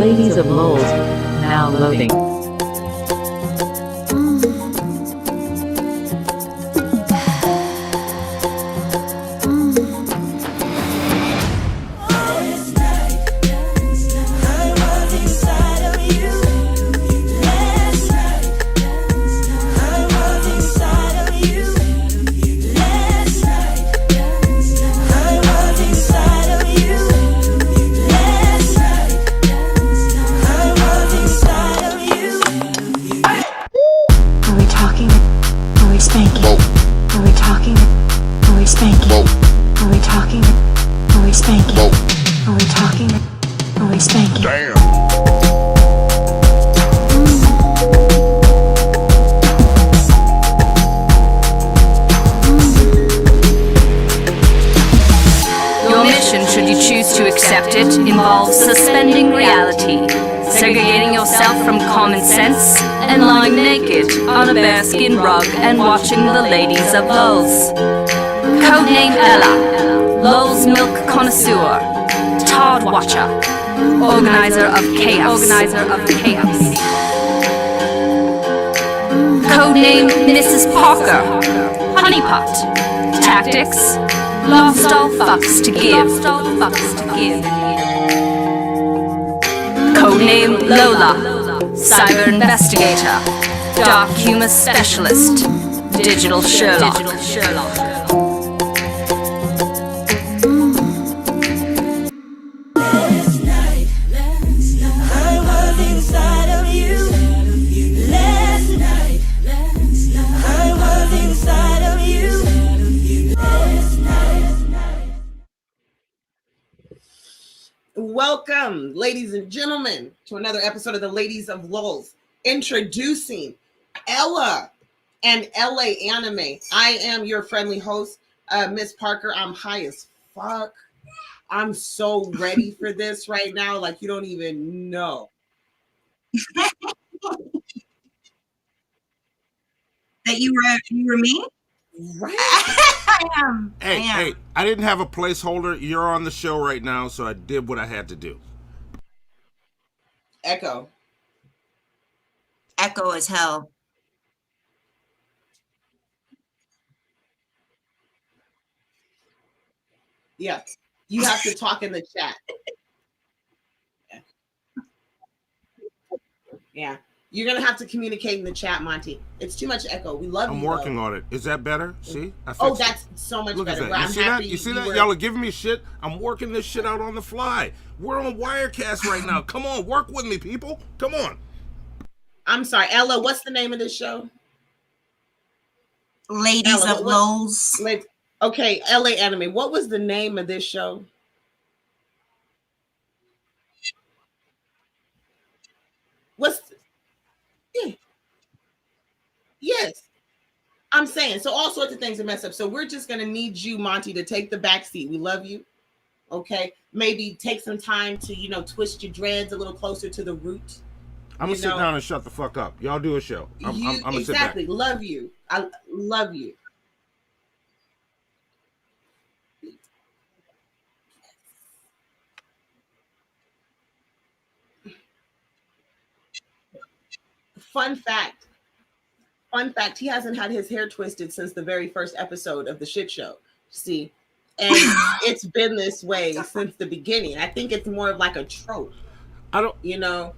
Ladies of Lolz, now loading. spanking? Are we talking? Are we spanking? Are we talking? Are we spanking? Damn. Your mission, should you choose to accept it, involves suspending reality, segregating yourself from common sense, and lying naked on a bearskin rug and watching the ladies of Lolz. Codename Ella, Lolz milk connoisseur, Todd watcher, organizer of chaos. Codename Mrs. Parker, honeypot, tactics, lost all fucks to give. Codename Lola, cyber investigator, dark humor specialist, digital Sherlock. Welcome, ladies and gentlemen, to another episode of the Ladies of Lolz. Introducing Ella and LA Anime. I am your friendly host, Miss Parker. I'm high as fuck. I'm so ready for this right now, like you don't even know. That you were me? Right? I am. Hey, I didn't have a placeholder. You're on the show right now, so I did what I had to do. Echo as hell. Yeah. You have to talk in the chat. Yeah. You're going to have to communicate in the chat, Monty. It's too much echo. We love you. I'm working on it. Is that better? See? Oh, that's so much better. At that. You see that? Y'all are giving me shit. I'm working this shit out on the fly. We're on Wirecast right now. Come on, work with me, people. Come on. I'm sorry. Ella, what's the name of this show? Ladies of Lolz. Okay, LA Anime. What was the name of this show? Yeah. Yes. I'm saying, so all sorts of things are messed up. So we're just going to need you, Monty, to take the back seat. We love you. Okay. Maybe take some time to, twist your dreads a little closer to the root. I'm going to sit down and shut the fuck up. Y'all do a show. I'm going to sit back. Exactly. Love you. I love you. Fun fact, he hasn't had his hair twisted since the very first episode of the shit show. See, and it's been this way since the beginning. I think it's more of like a trope. I don't know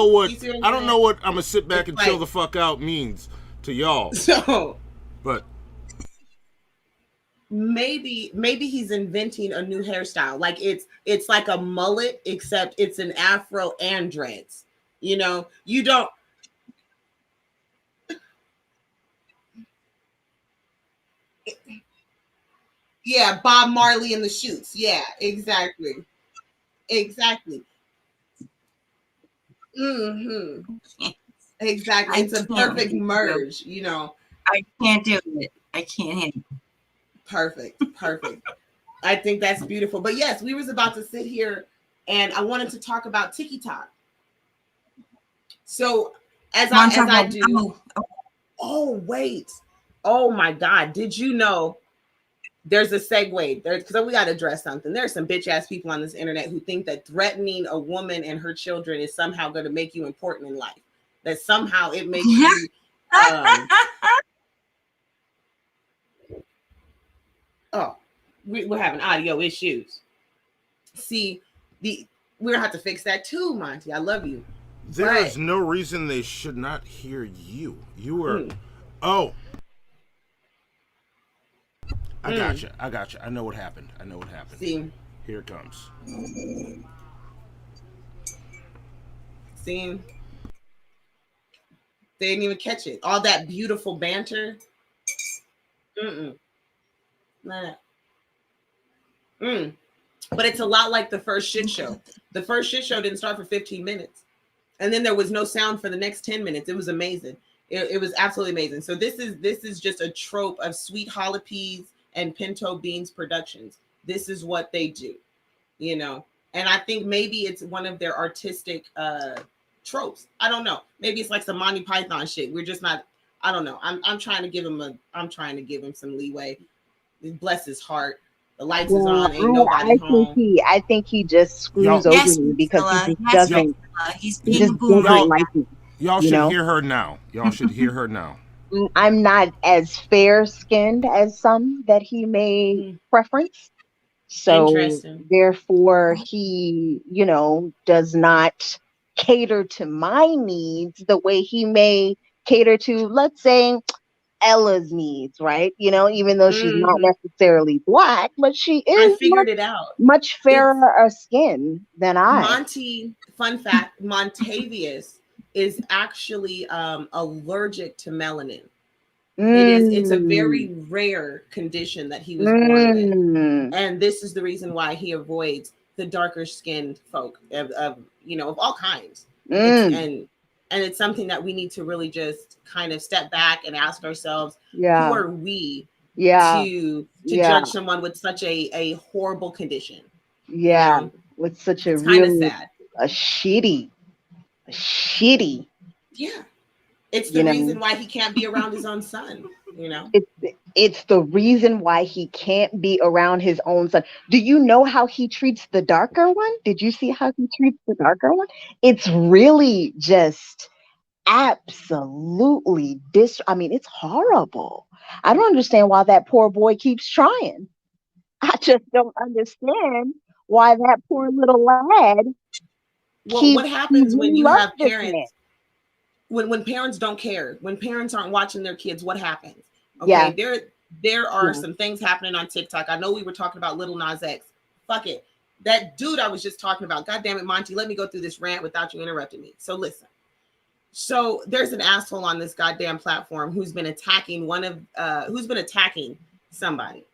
what I'm gonna sit back and chill the fuck out means to y'all. So, but maybe he's inventing a new hairstyle. Like it's like a mullet, except it's an afro and dreads. You don't. Yeah, Bob Marley and the Shoots. Yeah, exactly. Exactly. Exactly. It's a perfect merge. I can't do it. I can't handle it. Perfect. I think that's beautiful. But yes, we was about to sit here and I wanted to talk about TikTok. So as I do. Oh, wait. Oh my God. Did you know there's a segue there? Because we got to address something. There's some bitch ass people on this internet who think that threatening a woman and her children is somehow going to make you important in life. That somehow it makes you we're having audio issues. See, we're gonna have to fix that too, Monty. I love you. There is no reason they should not hear you. You are. I gotcha. I know what happened. See, here it comes. See, They didn't even catch it. All that beautiful banter. Nah. But it's a lot like the first shit show. The first shit show didn't start for 15 minutes. And then there was no sound for the next 10 minutes. It was amazing. It was absolutely amazing. So this is just a trope of Sweet Jalapees and Pinto Beans Productions. This is what they do, you know. And I think maybe it's one of their artistic tropes. I don't know. Maybe it's like some Monty Python shit. We're just not. I don't know. I'm trying to give him some leeway. Bless his heart. The lights is on. Ain't nobody home. I think he just screws over me because he just doesn't. He's He being just doesn't like me. Y'all should hear her now. Y'all should hear her now. I'm not as fair-skinned as some that he may preference. So therefore, he, you know, does not cater to my needs the way he may cater to, let's say, Ella's needs, right? You know, even though she's not necessarily black, but she is. I figured it out. Much fairer skin than I. Monty, fun fact, Montavious is actually allergic to melanin. It's a very rare condition that he was born with. And this is the reason why he avoids the darker skinned folk of all kinds. And it's something that we need to really just kind of step back and ask ourselves, who are we to judge someone with such a horrible condition? Yeah, you know? With such a really sad. a shitty. Yeah. It's the reason why he can't be around his own son, you know? It's the reason why he can't be around his own son. Do you know how he treats the darker one? Did you see how he treats the darker one? It's really just absolutely it's horrible. I don't understand why that poor boy keeps trying. I just don't understand why that poor little lad. Well, what happens when you have parents? When parents don't care, when parents aren't watching their kids, what happens? Okay, there are some things happening on TikTok. I know we were talking about Lil Naz X. Fuck it. That dude I was just talking about. God damn it, Monty, let me go through this rant without you interrupting me. So listen. So there's an asshole on this goddamn platform who's been attacking somebody.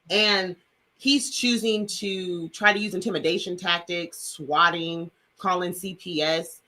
And he's choosing to try to use intimidation tactics, swatting, calling CPS,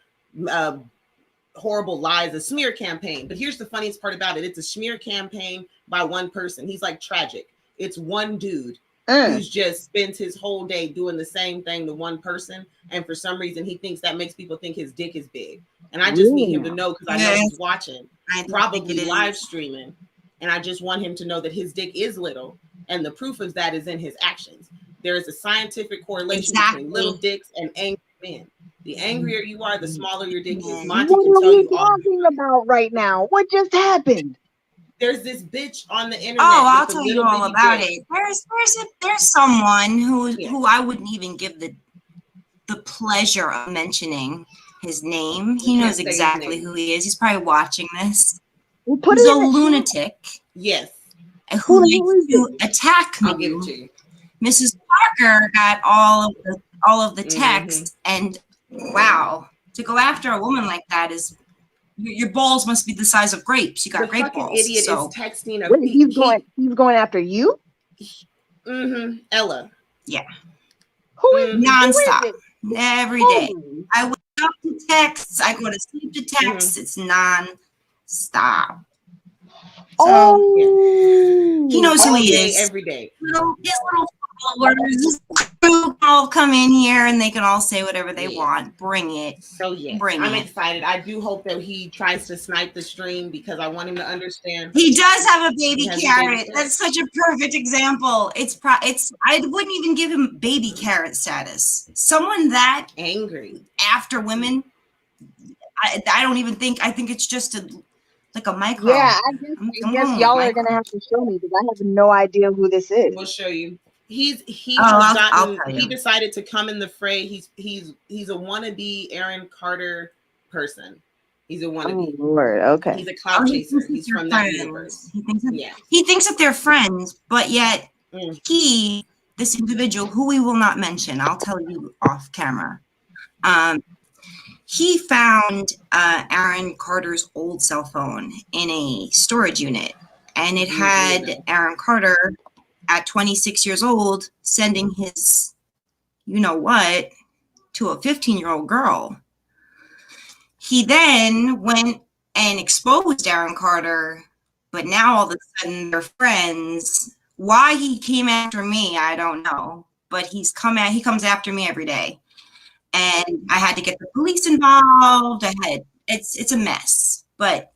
horrible lies, a smear campaign. But here's the funniest part about it. It's a smear campaign by one person. He's like tragic. It's one dude who's just spends his whole day doing the same thing to one person. And for some reason, he thinks that makes people think his dick is big. And I just need him to know, because I know he's watching, probably live streaming. And I just want him to know that his dick is little. And the proof of that is in his actions. There is a scientific correlation between little dicks and angry men. The angrier you are, the smaller your dick is. Monty what can are tell we you talking about right now? What just happened? There's this bitch on the internet. Oh, I'll tell you all about it. There's someone who I wouldn't even give the pleasure of mentioning his name. He knows exactly who he is. He's probably watching this. He's a lunatic. Yes. Who likes to attack me. I'll give it to you. Mrs. Parker got all of the text, and wow, to go after a woman like that is your balls must be the size of grapes. You got the great balls. Idiot so is texting. He's going after you. Ella. Yeah. Who is nonstop every day? I wake up to texts. I go to sleep to texts. It's nonstop. So, he knows who he is every day. His little followers, his crew can all come in here and they can all say whatever they want. Bring it. So I'm excited. I do hope that he tries to snipe the stream, because I want him to understand. He does have a baby carrot. That's such a perfect example. I wouldn't even give him baby carrot status. Someone that angry after women, I don't even think. I think it's just like a micro. Yeah, I guess y'all are gonna have to show me, because I have no idea who this is. We'll show you. He decided to come in the fray. He's a wannabe Aaron Carter person. He's a wannabe. Oh Lord, okay. He's a clout chaser. He's from that universe. He thinks that they're friends, but yet this individual, who we will not mention, I'll tell you off camera. he found Aaron Carter's old cell phone in a storage unit, and it had Aaron Carter at 26 years old sending his you-know-what to a 15-year-old girl. He then went and exposed Aaron Carter, but now all of a sudden they're friends. Why he came after me, I don't know, but he comes after me every day. And I had to get the police involved. It's a mess, but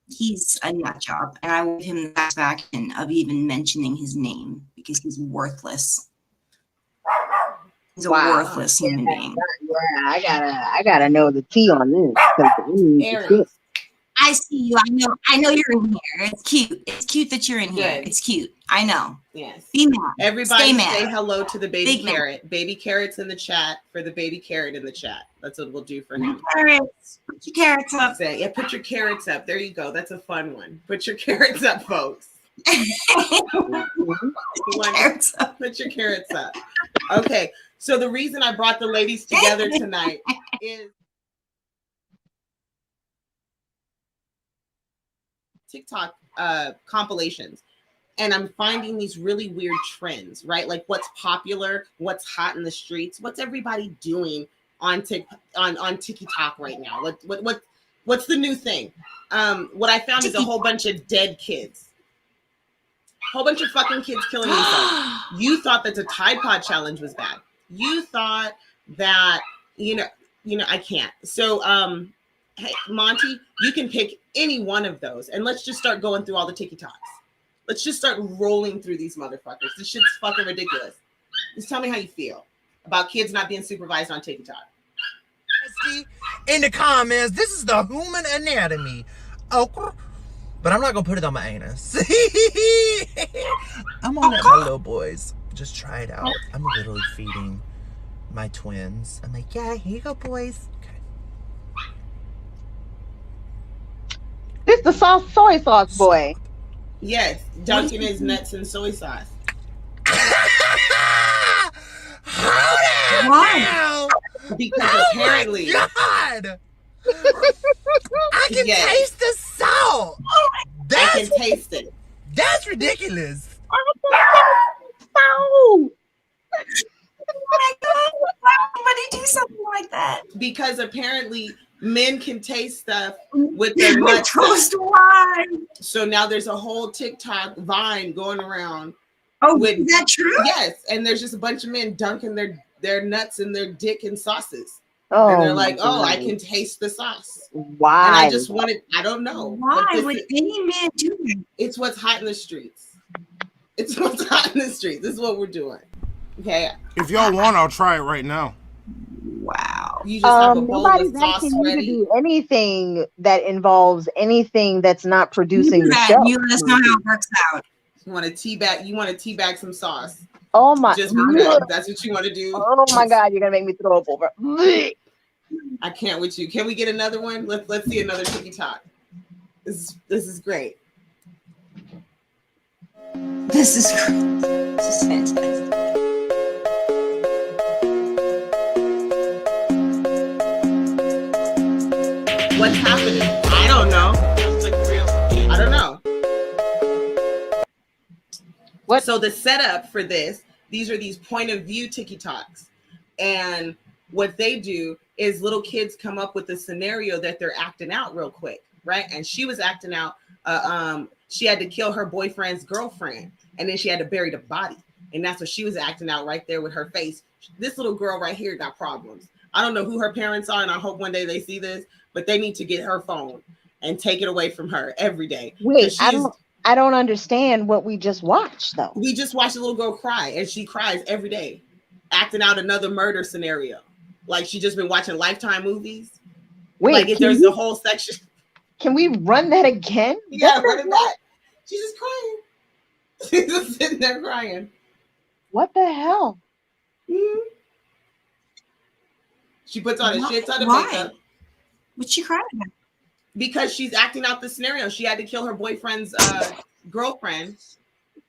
he's a nut job, and I give him the satisfaction of even mentioning his name because he's worthless. He's a worthless human being. Yeah, I gotta know the tea on this. I see you. I know you're in here. It's cute. It's cute that you're in here. It's cute. I know. Yes. Be mad. Everybody Stay mad. say hello to the baby Big carrot. Baby carrot's in the chat for the baby carrot in the chat. That's what we'll do for him. Carrots. Put your carrots up. Yeah, put your carrots up. There you go. That's a fun one. Put your carrots up, folks. Carrots up. Put your carrots up. Okay. So the reason I brought the ladies together tonight is TikTok compilations, and I'm finding these really weird trends, right? Like what's popular, what's hot in the streets, what's everybody doing on TikTok right now? What's the new thing? What I found is a whole bunch of dead kids, whole bunch of fucking kids killing themselves. You thought that the Tide Pod challenge was bad. You thought that you know I can't. So hey, Monty, you can pick any one of those, and let's just start going through all the TikToks. Let's just start rolling through these motherfuckers. This shit's fucking ridiculous. Just tell me how you feel about kids not being supervised on TikTok. In the comments, this is the human anatomy. Oh, but I'm not gonna put it on my anus. I'm gonna let my little boys just try it out. I'm literally feeding my twins. I'm like, yeah, here you go, boys. This the soy sauce boy. Yes, dunking his nuts in soy sauce. Why? Because apparently, God, I can taste the salt. I can taste it. That's ridiculous. No. Why would anybody do something like that? Because apparently men can taste stuff with their nuts. Toast wine. So now there's a whole TikTok vine going around. Oh, is that true? Yes, and there's just a bunch of men dunking their nuts and their dick in sauces. Oh, and they're like, oh, I can taste the sauce. Why? And I just wanted, I don't know. Why would any man do that? It's what's hot in the streets. It's what's hot in the streets. This is what we're doing. Okay. If y'all want, I'll try it right now. Wow. You just have a bowl of nobody's sauce asking you ready. to do anything that involves anything that's not producing You do the that. show. You let us know how it works out. You want to teabag some sauce. Oh my! Just because that's what you want to do. Oh my God! You're gonna make me throw up over. I can't with you. Can we get another one? Let's see another TikTok. This is great. This is fantastic. What's happening? I don't know. I don't know. What? So the setup for these are these point of view TikToks, and what they do is little kids come up with a scenario that they're acting out real quick, right? And she was acting out. She had to kill her boyfriend's girlfriend, and then she had to bury the body, and that's what she was acting out right there with her face. This little girl right here got problems. I don't know who her parents are, and I hope one day they see this, but they need to get her phone and take it away from her every day. Wait, I don't understand what we just watched though. We just watched a little girl cry, and she cries every day, acting out another murder scenario. Like she just been watching Lifetime movies. Wait, like if there's a whole section. Can we run that again? Yeah, run it back. She's just crying. She's just sitting there crying. What the hell? Mm-hmm. She puts on a shit ton of makeup. What's she crying about? Because she's acting out the scenario. She had to kill her boyfriend's girlfriend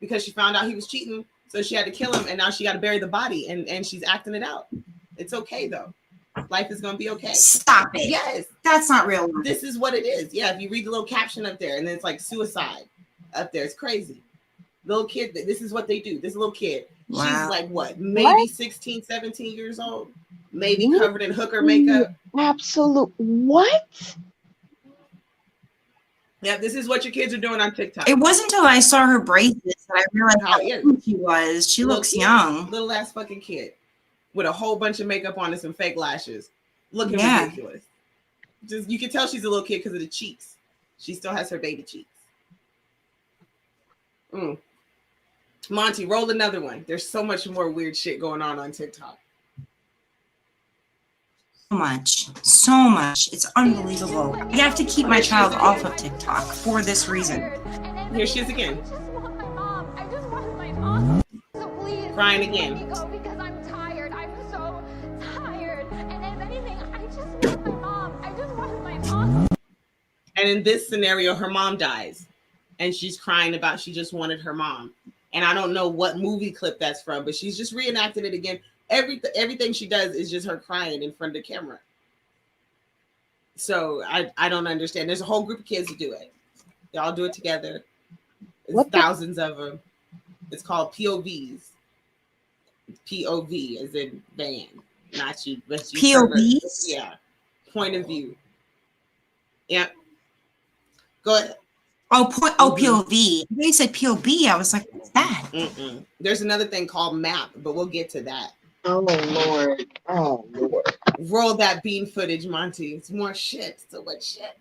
because she found out he was cheating. So she had to kill him, and now she got to bury the body, and she's acting it out. It's okay though. Life is gonna be okay. Stop it. Yes. That's not real life. This is what it is. Yeah, if you read the little caption up there, and then it's like suicide up there. It's crazy. Little kid, this is what they do. This little kid. Wow. She's like what? Maybe 16, 17 years old. Maybe covered in hooker makeup. Absolute what? Yeah, this is what your kids are doing on TikTok. It wasn't until I saw her braces that I realized how young she was. She looks young. Little ass fucking kid with a whole bunch of makeup on and some fake lashes. Looking ridiculous. Just you can tell she's a little kid because of the cheeks. She still has her baby cheeks. Monty, roll another one. There's so much more weird shit going on TikTok. So much. It's unbelievable. I have to keep my child off of TikTok for this reason. Here she is again. Crying again. Because I'm tired. I'm so tired. And if anything, I just want my mom. I just want my mom. And in this scenario, her mom dies. And she's crying about she just wanted her mom. And I don't know what movie clip that's from, but she's just reenacting it again. Everything she does is just her crying in front of the camera. So I don't understand. There's a whole group of kids that do it. They all do it together. There's thousands of them. It's called POVs. POV as in van, not you. POVs? Yeah. Point of view. Yeah. Go ahead. POV. They said POV. I was like, what's that? There's another thing called map, but we'll get to that. Oh Lord. Oh Lord. Roll that bean footage, Monty. It's more shit. So what shit?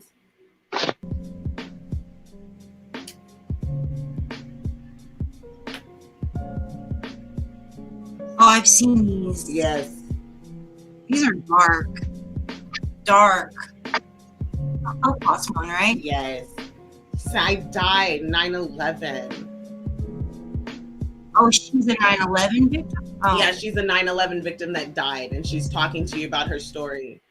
Oh, I've seen these. Yes. These are dark. Dark. Holocaust one, right? Yes. I died 9/11. Oh, she's a 9/11 victim? Oh. Yeah, she's a 9/11 victim that died, and she's talking to you about her story.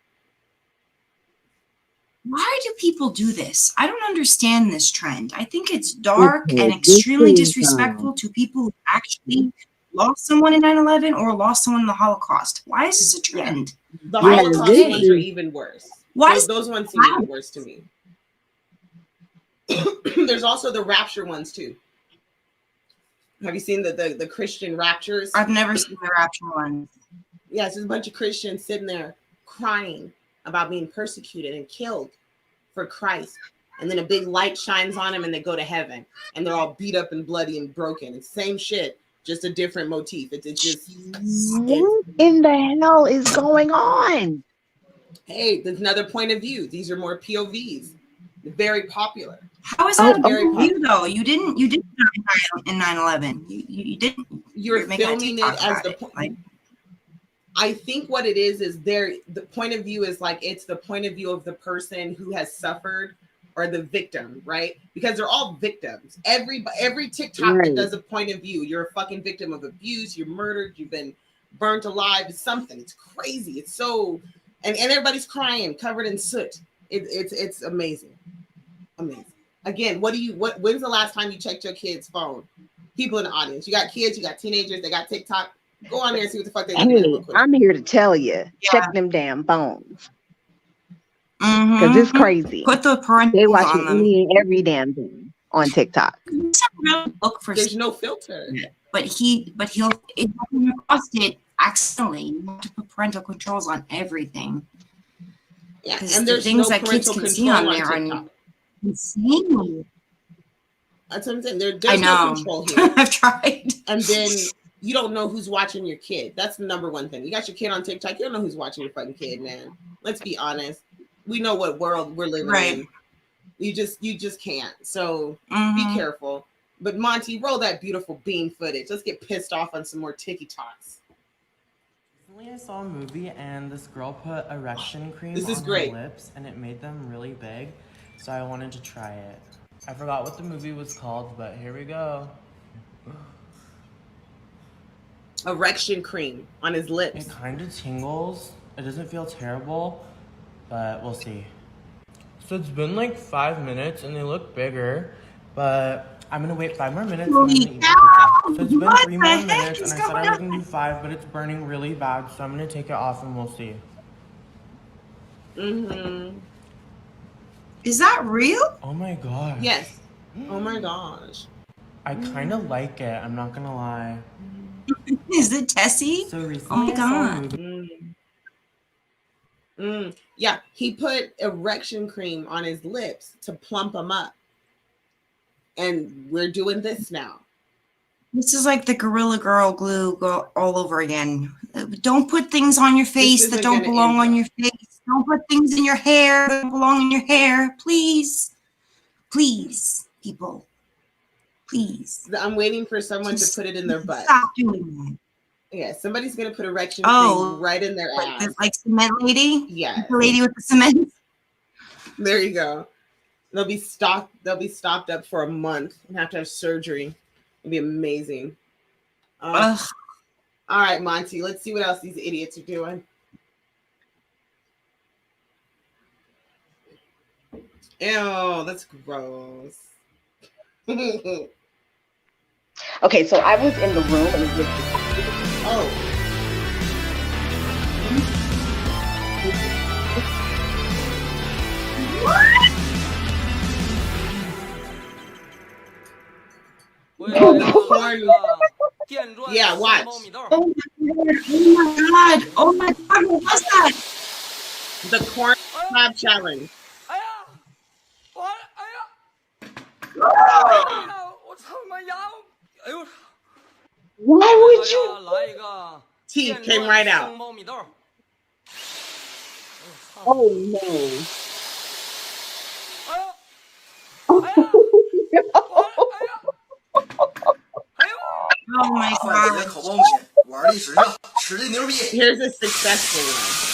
Why do people do this? I don't understand this trend. I think it's dark and extremely disrespectful to people who actually lost someone in 9/11 or lost someone in the Holocaust. Why is this a trend? The Holocaust ones are even worse. Why those ones seem even worse to me. There's also the rapture ones too. Have you seen the Christian raptures? I've never seen the rapture ones. Yeah, it's just a bunch of Christians sitting there crying about being persecuted and killed for Christ. And then a big light shines on them and they go to heaven. And they're all beat up and bloody and broken. It's same shit, just a different motif. It's just... What in the hell is going on? Hey, there's another point of view. These are more POVs. They're very popular. How is that a view though? You didn't die in 9/11. You didn't. You're filming it as the point. I think what it is the point of view is like it's the point of view of the person who has suffered or the victim, right? Because they're all victims. Every TikTok that does a point of view, you're a fucking victim of abuse. You're murdered. You've been burnt alive. It's something. It's crazy. It's so and everybody's crying, covered in soot. It's amazing. Amazing. Again, when's the last time you checked your kid's phone? People in the audience. You got kids, you got teenagers, they got TikTok. Go on there and see what the fuck they do. Hey, I'm here to tell you, check them damn phones. Because it's crazy. Put the parental they watching any and every damn thing on TikTok. Look for There's no filter. But he'll across it accidentally. You have to put parental controls on everything. Yeah, and there's things that kids can see on there and insane. That's what I'm saying. There's no control here. I've tried. And then you don't know who's watching your kid. That's the number one thing. You got your kid on TikTok. You don't know who's watching your fucking kid, man. Let's be honest. We know what world we're living in. You just can't. So be careful. But Monty, roll that beautiful bean footage. Let's get pissed off on some more TikToks. Recently I saw a movie and this girl put erection cream on her lips and it made them really big. So I wanted to try it. I forgot what the movie was called, but here we go. Erection cream on his lips. It kind of tingles. It doesn't feel terrible, but we'll see. So it's been like 5 minutes and they look bigger, but I'm gonna wait 5 more minutes and I'm gonna eat the pizza. So it's been 3 more minutes and I said I was gonna do 5, but it's burning really bad, so I'm gonna take it off and we'll see. Mm-hmm. Is that real? Oh my god. Yes. Oh my gosh. I kind of like it. I'm not gonna lie. Is it Tessie? So recently, Oh my I saw a god. movie. Yeah, he put erection cream on his lips to plump them up. And we're doing this now. This is like the Gorilla Girl glue all over again. Don't put things on your face that don't belong on your face. Don't put things in your hair that don't belong in your hair. Please. Please, people. Please. I'm waiting for someone to put it in their butt. Stop doing that. Yeah, somebody's going to put erection cream right in their ass. Like cement lady? Yeah. The lady with the cement? There you go. They'll be stopped up for a month and have to have surgery. It'll be amazing. All right, Monty, let's see what else these idiots are doing. Ew, that's gross. Okay, so I was in the room and it was Yeah, watch. Oh my god. Oh my god. What was that? The corn cob challenge. Why would you? Teeth came right out. Oh no. Oh my god. Here's a successful one.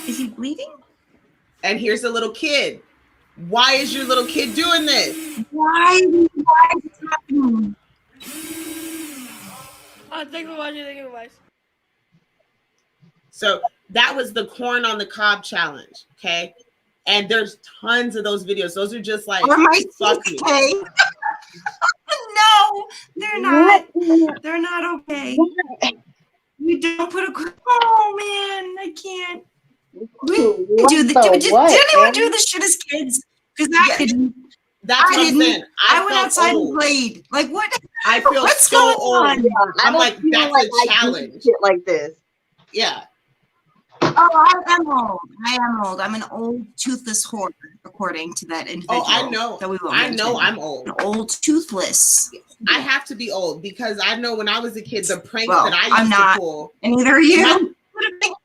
Is he bleeding? And here's a little kid. Why is your little kid doing this? Why is it happening? So that was the corn on the cob challenge, okay? And there's tons of those videos. Those are just like, are my fuck teeth me. okay? No, they're not. They're not okay. You don't put a. Oh man, I can't. Did anyone do this shit as kids? Because I didn't. That's what I'm saying. I went outside and played. Like what? I feel what's so going old. on? I'm like, that's a challenge. Shit like this. Yeah. Oh, I am old. I am old. I'm an old toothless whore, according to that individual. Oh, I know. That we won't I mention. know I'm old. An old toothless. I have to be old because I know when I was a kid, the pranks Well, that I used to pull. And neither are you.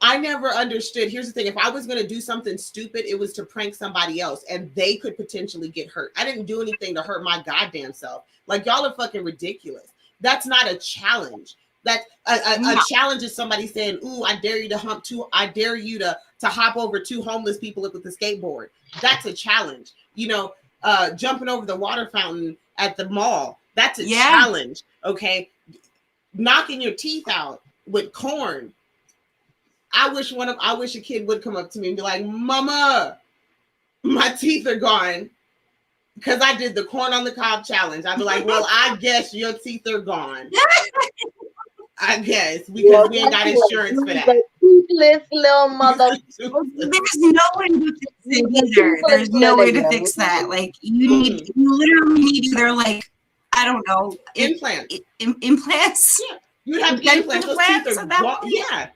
I never understood. Here's the thing. If I was going to do something stupid, it was to prank somebody else and they could potentially get hurt. I didn't do anything to hurt my goddamn self. Like, y'all are fucking ridiculous. That's not a challenge. That a challenge is somebody saying, ooh, I dare you to I dare you to hop over two homeless people with a skateboard. That's a challenge. You know, jumping over the water fountain at the mall. That's a challenge. Okay. Knocking your teeth out with corn. I wish a kid would come up to me and be like, Mama, my teeth are gone. Because I did the corn on the cob challenge. I'd be like, well, I guess your teeth are gone. I guess because we ain't got insurance for that. Toothless little mother. There's no way to fix it either. There's no way to fix that. Like you literally need either like, I don't know, implants. Implants. Yeah, you have implants. Those teeth are gone. Yeah.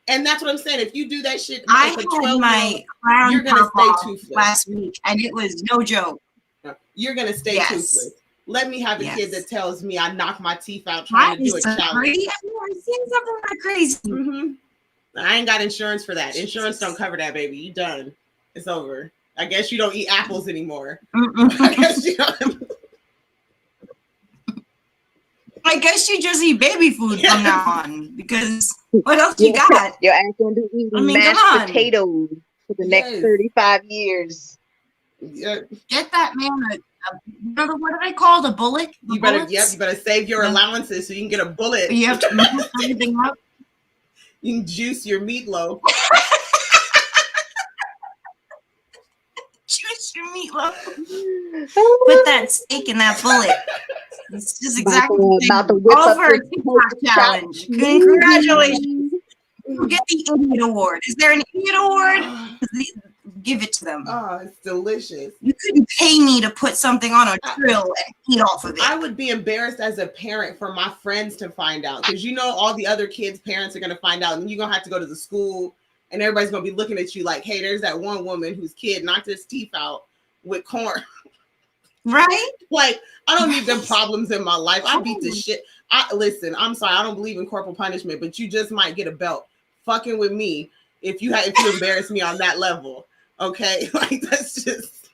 And that's what I'm saying. If you do that shit, I had my crown you're gonna stay toothless last week, and it was no joke. You're gonna stay toothless. Let me have a kid that tells me I knock my teeth out trying to do a challenge. I've never seen something that crazy. Mm-hmm. I ain't got insurance for that. Insurance don't cover that, baby. You done. It's over. I guess you don't eat apples anymore. I guess you don't. I guess you just eat baby food from now on, because what else you got? Your ass gonna be eating mashed potatoes for the next 35 years. Yeah. Get that man what do they call it? A bullet? You better save your allowances so you can get a bullet. You have to mess everything up. You can juice your meatloaf. Juice your meatloaf. Put that steak in that bullet. It's just exactly about to whip all up for a this TikTok challenge. Congratulations. You get the idiot award. Is there an idiot award? Give it to them. Oh, it's delicious. You couldn't pay me to put something on a grill and eat off of it. I would be embarrassed as a parent for my friends to find out, because you know all the other kids' parents are going to find out, and you're going to have to go to the school, and everybody's going to be looking at you like, hey, there's that one woman whose kid knocked his teeth out with corn. Right? Like, I don't need them problems in my life. I beat the shit. Listen, I'm sorry, I don't believe in corporal punishment, but you just might get a belt fucking with me if you embarrass me on that level. Okay, like that's just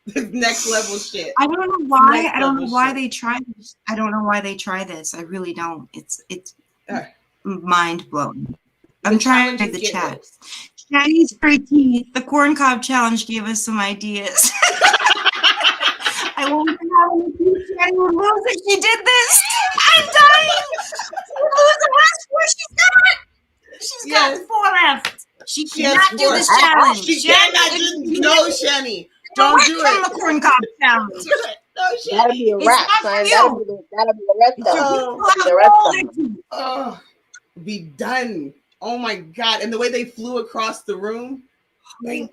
this next level shit. I don't know why. I don't know why they try this. I don't know why they try this. I really don't. It's mind blowing. I'm trying to read the chat. Chinese free teeth. The corn cob challenge gave us some ideas. I wonder how many teeth Jenny would lose if she did this. I'm dying. She would lose the last four she's got. She's got 4 left. She cannot do this challenge. She cannot do no, Shani. Don't do it. From the corn cob challenge. No, Shani. That'll be a wrap, son. That'll be the rest of them. Oh, be done. Oh my God. And the way they flew across the room. I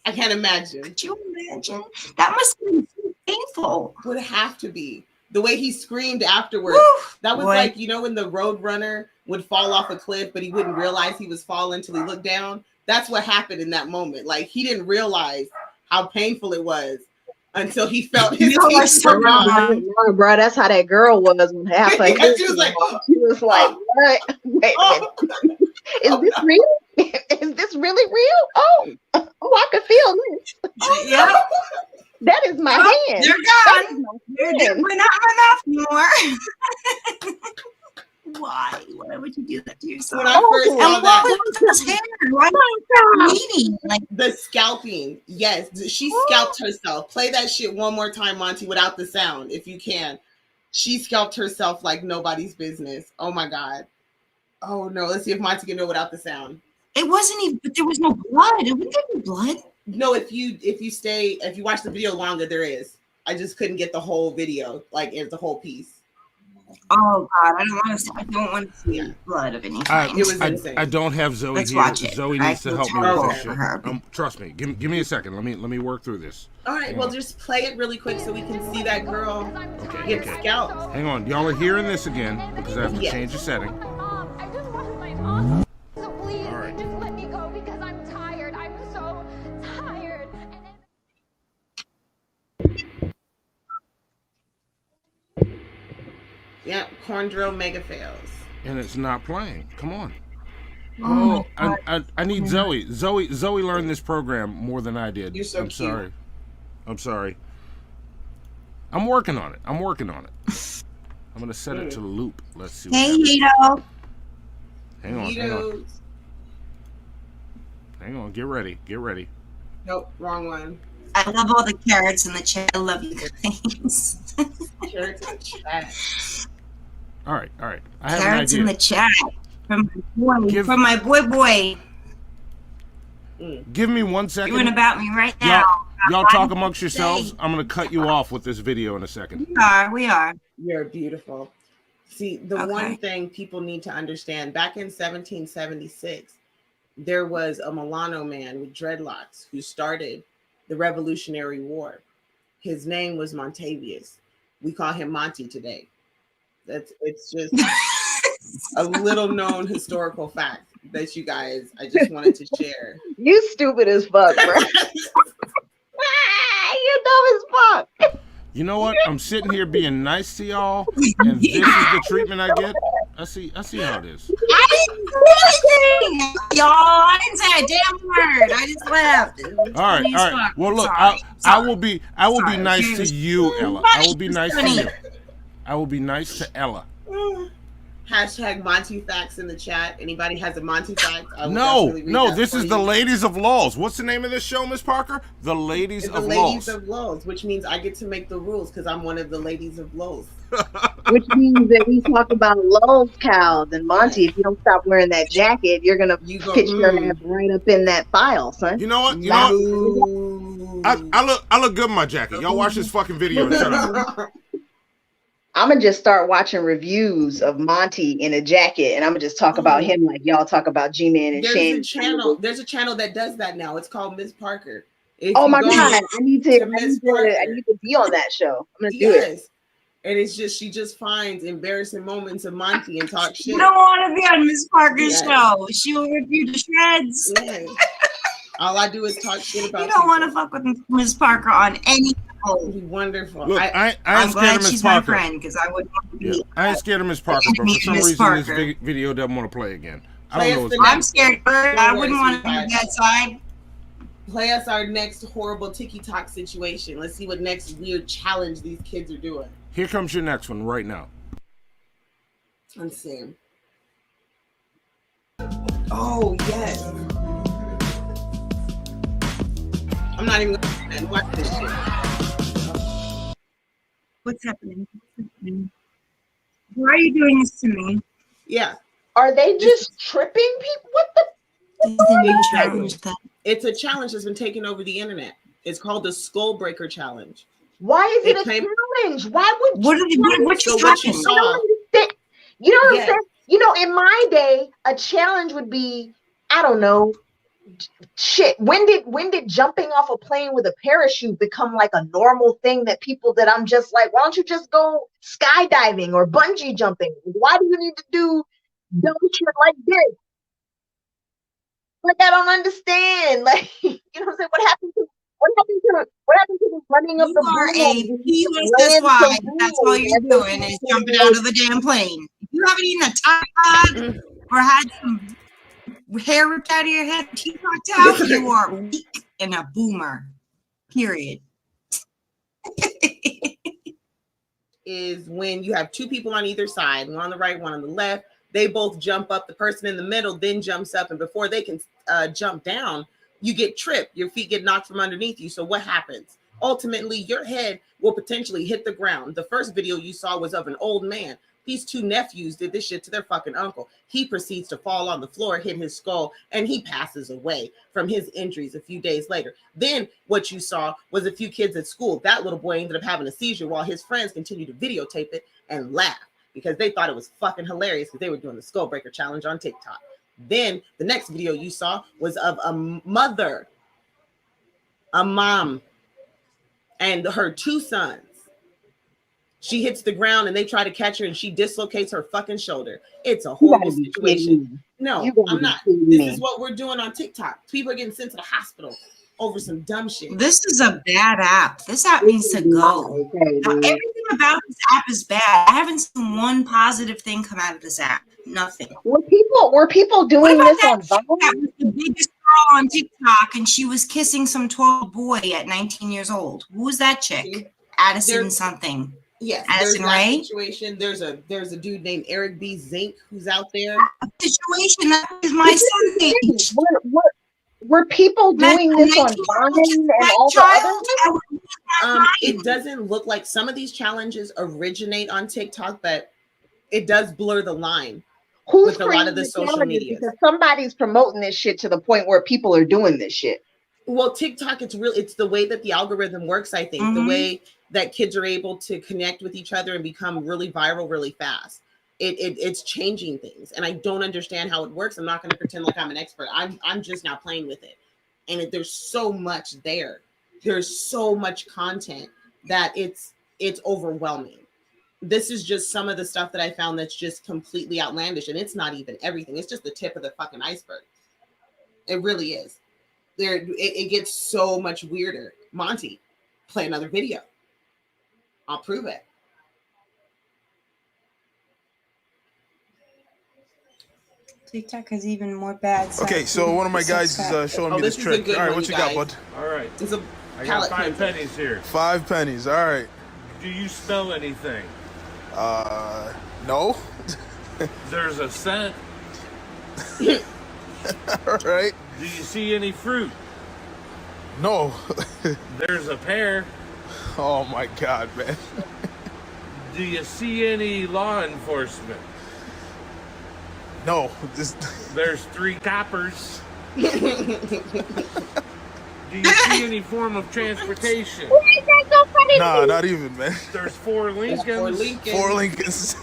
can't imagine. Could you imagine? That must have been so painful. Would have to be. The way he screamed afterwards. That was like, you know, when the road runner would fall off a cliff, but he wouldn't realize he was falling until he looked down. That's what happened in that moment. Like, he didn't realize how painful it was until he felt his teeth so bro, that's how that girl was when half like she was like, what? Wait, is this real? Is this really real? Oh, I can feel this. Yeah. That is my hand. They're gone. We're not enough anymore. Why? Why would you do that to yourself? When I first saw that, why like the scalping. Yes, she scalped herself. Play that shit one more time, Monty, without the sound, if you can. She scalped herself like nobody's business. Oh my God. Oh no. Let's see if Monty can do it without the sound. It wasn't even. But there was no blood. It wasn't any blood. No, if you watch the video longer, there is. I just couldn't get the whole video, like it's the whole piece. Oh God, I don't want to see blood of any kind. It was insane. I don't have Zoe Let's here. watch it. Zoe needs to help me with this shit. Trust me. Give me a second. Let me work through this. All right, well, just play it really quick so we can see that girl get scalped. Hang on, y'all are hearing this again because I have to change the setting. I just want my mom. So please, just let me go because I'm tired. I'm so tired. Yeah, corn drill mega fails. And it's not playing. Come on. Oh, I need Zoe. Zoe learned this program more than I did. You're so I'm cute. sorry. I'm sorry. I'm working on it. I'm gonna set it to loop. Let's see. Hey, Hito. Hang on. Get ready. Nope, wrong one. I love all the carrots in the chat. I love you guys. Carrots in the chat. All right. I have Carrots an idea. in the chat from my boy. Give me 1 second. Doing about me right now. Y'all talk amongst yourselves. I'm gonna cut you off with this video in a second. We are. You're beautiful. See, the one thing people need to understand, back in 1776, there was a Milano man with dreadlocks who started the Revolutionary War. His name was Montavious. We call him Monty today. It's just a little known historical fact that you guys, I just wanted to share. You stupid as fuck, bro. You dumb as fuck. You know what? I'm sitting here being nice to y'all, and this is the treatment I get. I see how it is. I didn't do anything, y'all. I didn't say a damn word. I just laughed. All right. Well, look, I will be nice to you, Ella. I will be nice to you. I will be nice to Ella. Hashtag Monty Facts in the chat. Anybody has a Monty Fact? No, this is the Ladies of Lolz. What's the name of this show, Miss Parker? The Ladies of Lolz. The Ladies of Lolz, which means I get to make the rules because I'm one of the Ladies of Lolz. Which means that we talk about Lolz cows and Monty. If you don't stop wearing that jacket, you're gonna pitch your ass right up in that file, son. You know what? I look good in my jacket. Y'all watch this fucking video and shut up. I'm gonna just start watching reviews of Monty in a jacket, and I'm gonna just talk about him like y'all talk about Gman and Shane. There's a channel that does that now. It's called Miss Parker. Oh my god, I need to be on that show. I'm gonna do it. And it's just she just finds embarrassing moments of Monty and talk shit. You don't want to be on Miss Parker's show. She will rip you to shreds. Yes. All I do is talk shit about. You don't want to fuck with Miss Parker on any level. Wonderful. Look, I ain't scared of Miss Parker. My friend because I wouldn't want to be. I ain't scared of Miss Parker, but for some reason this video doesn't want to play again. I don't know. I'm scared. I wouldn't want to be on that side. Play us our next horrible TikTok situation. Let's see what next weird challenge these kids are doing. Here comes your next one right now. Let's see. Oh, yes. I'm not even going to watch this shit. What's happening? Why are you doing this to me? Yeah. Are they just tripping people? What the? It's a challenge that's been taking over the internet. It's called the Skull Breaker Challenge. Why is it a challenge? Why would what you know what I'm saying? You know, in my day, a challenge would be, I don't know, shit. When did jumping off a plane with a parachute become like a normal thing that people that I'm just like, why don't you just go skydiving or bungee jumping? Why do you need to do dumb shit like this? Like I don't understand. Like, you know what I'm saying? What happened to the running of the boom? That's why. That's all you're doing is jumping out of the damn plane. If you haven't eaten a Tide or had some hair ripped out of your head, teeth knocked out, you are weak and a boomer. Period. Is when you have two people on either side, one on the right, one on the left. They both jump up. The person in the middle then jumps up, and before they can jump down, you get tripped. Your feet get knocked from underneath you. So what happens? Ultimately, your head will potentially hit the ground. The first video you saw was of an old man. These two nephews did this shit to their fucking uncle. He proceeds to fall on the floor, hit his skull, and he passes away from his injuries a few days later. Then what you saw was a few kids at school. That little boy ended up having a seizure while his friends continued to videotape it and laugh because they thought it was fucking hilarious because they were doing the Skull Breaker challenge on TikTok. Then the next video you saw was of a mother, a mom, and her two sons. She hits the ground and they try to catch her and she dislocates her fucking shoulder. It's a horrible situation. No, I'm not. This is what we're doing on TikTok. People are getting sent to the hospital over some dumb shit. This is a bad app. This app needs to go. Now, everything about this app is bad. I haven't seen one positive thing come out of this app. Nothing. Were people doing this on Vine? That was the biggest girl on TikTok and she was kissing some 12 boy at 19 years old. Who was that chick? Addison something. Yes, Addison Ray. Situation. There's a dude named Eric B. Zink who's out there. Situation that is my son. Were people doing this on Vine and all the other? It doesn't look like some of these challenges originate on TikTok, but it does blur the line with a lot of the social media. Because somebody's promoting this shit to the point where people are doing this shit. Well, TikTok, it's the way that the algorithm works, I think. The way that kids are able to connect with each other and become really viral really fast. It's changing things. And I don't understand how it works. I'm not going to pretend like I'm an expert. I'm just now playing with it. And there's so much there. There's so much content that it's overwhelming. This is just some of the stuff that I found that's just completely outlandish. And it's not even everything. It's just the tip of the fucking iceberg. It really is. It gets so much weirder. Monty, play another video. I'll prove it. TikTok has even more bad stuff. Okay, so one of my guys is showing me this trick. All right, what you got, bud? All right. I got 5 pennies here. 5 pennies. All right. Do you smell anything? No. There's a scent. All right. Do you see any fruit? No. There's a pear. Oh my God, man. Do you see any law enforcement? No. There's 3 coppers. Do you see any form of transportation? Nah, not even, man. There's 4 Lincolns. 4 Lincolns.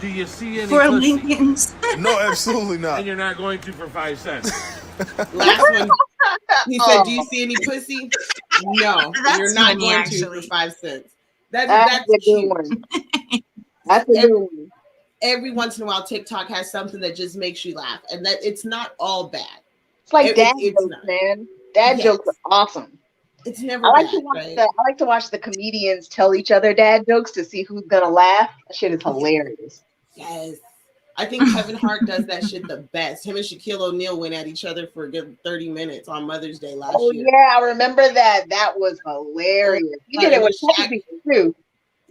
Do you see any 4 pussy? Lincolns. No, absolutely not. And you're not going to for 5 cents. Last one. He said, "Do you see any pussy?" No, you're not funny, going actually. to for 5 cents. That's a good cute. one. That's a good one. Every once in a while, TikTok has something that just makes you laugh, and that it's not all bad. It's like dad it's jokes, not. man. Dad jokes are awesome. It's never I like bad, to watch right? I like to watch the comedians tell each other dad jokes to see who's gonna laugh. That shit is hilarious. Yes. I think Kevin Hart does that shit the best. Him and Shaquille O'Neal went at each other for a good 30 minutes on Mother's Day last year. Yeah, I remember that. That was hilarious. He did it with Shaq too.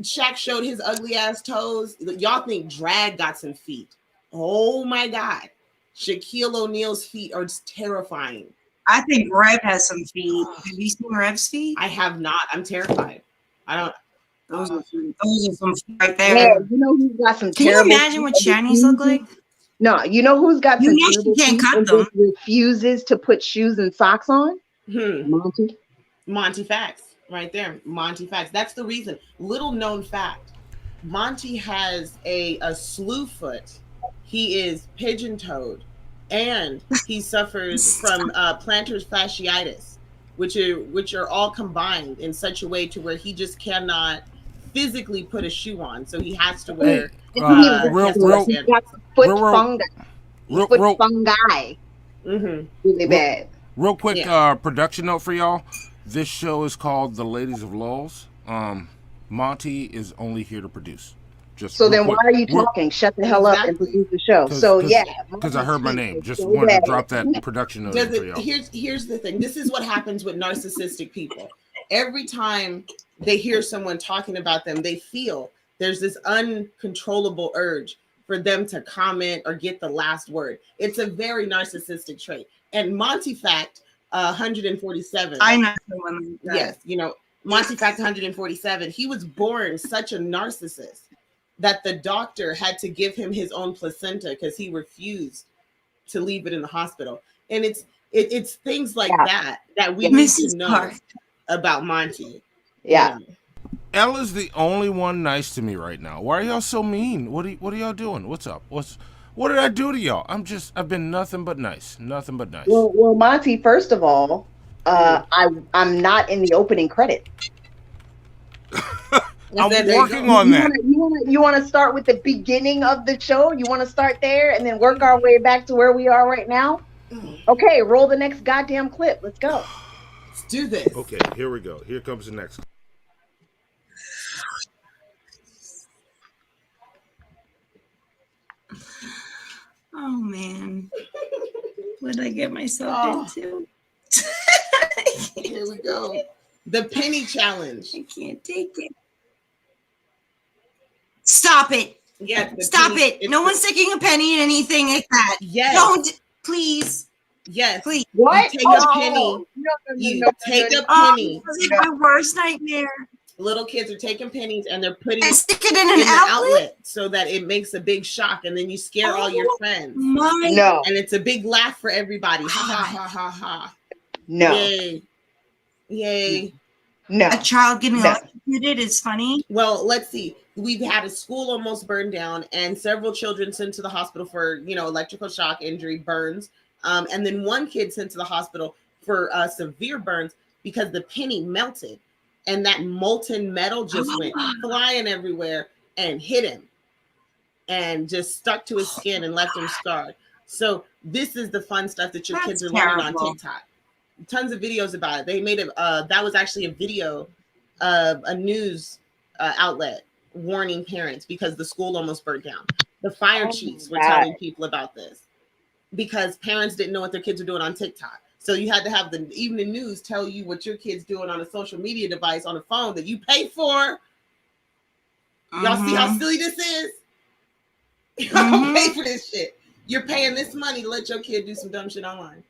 Shaq showed his ugly ass toes. Y'all think drag got some feet? Oh my God. Shaquille O'Neal's feet are just terrifying. I think Rev has some feet. Have you seen Rev's feet? I have not. I'm terrified. I don't. Those are some feet right there. Yeah, you know who's got some Can you terrible imagine what feet? shinies look like? No, you know who's got You some know terrible she can't feet cut and them. just refuses to put shoes and socks on? Monty Facts, right there. Monty Facts. That's the reason. Little known fact. Monty has a slew foot. He is pigeon-toed, and he suffers from plantar fasciitis, which are all combined in such a way to where he just cannot physically put a shoe on, so he has to wear. He's got foot fungi. Foot fungi. Really bad. Real quick production note for y'all. This show is called The Ladies of Lolz. Monty is only here to produce. So then why are you talking? Shut the hell up and produce the show. So yeah. Because I heard my name. Just wanted to drop that production note in for y'all. Here's the thing. This is what happens with narcissistic people. Every time they hear someone talking about them, they feel there's this uncontrollable urge for them to comment or get the last word. It's a very narcissistic trait. And Monty Fact 147. I know someone like that. Yes, you know, Monty Fact 147. He was born such a narcissist that the doctor had to give him his own placenta because he refused to leave it in the hospital. And it's things like that we need to know about Monty. Yeah. Ella's the only one nice to me right now. Why are y'all so mean? What are y'all doing? What's up? What did I do to y'all? I've been nothing but nice. Nothing but nice. Well, Monty, first of all, I'm not in the opening credit. I'm working on that. You want to start with the beginning of the show? You want to start there and then work our way back to where we are right now? Okay, roll the next goddamn clip. Let's go. Let's do this. Okay, here we go. Here comes the next. Oh man, what did I get myself into? Here we go. The penny challenge. I can't take it. Stop it. Yeah. Stop it. No one's sticking a penny in anything like that. Yes. Don't, please. Yes. Please. What? You take a penny. You take a penny. This is my worst nightmare. Little kids are taking pennies and they're putting And it stick it in in an the outlet? so that it makes a big shock, and then you scare all your friends. No. And it's a big laugh for everybody. Ha ha ha ha ha. No. Yay. Yay. No. A child getting electrocuted is funny. Well, let's see. We've had a school almost burned down and several children sent to the hospital for, electrical shock injury, burns. And then one kid sent to the hospital for severe burns because the penny melted and that molten metal just went flying everywhere and hit him and just stuck to his skin and left him scarred. So this is the fun stuff that your kids are learning on TikTok. Tons of videos about it. They made that was actually a video of a news outlet warning parents because the school almost burnt down. The fire chiefs were telling people about this because parents didn't know what their kids were doing on TikTok. So you had to have the evening news tell you what your kid's doing on a social media device on a phone that you pay for. Y'all see how silly this is? I'll pay for this shit. You're paying this money to let your kid do some dumb shit online.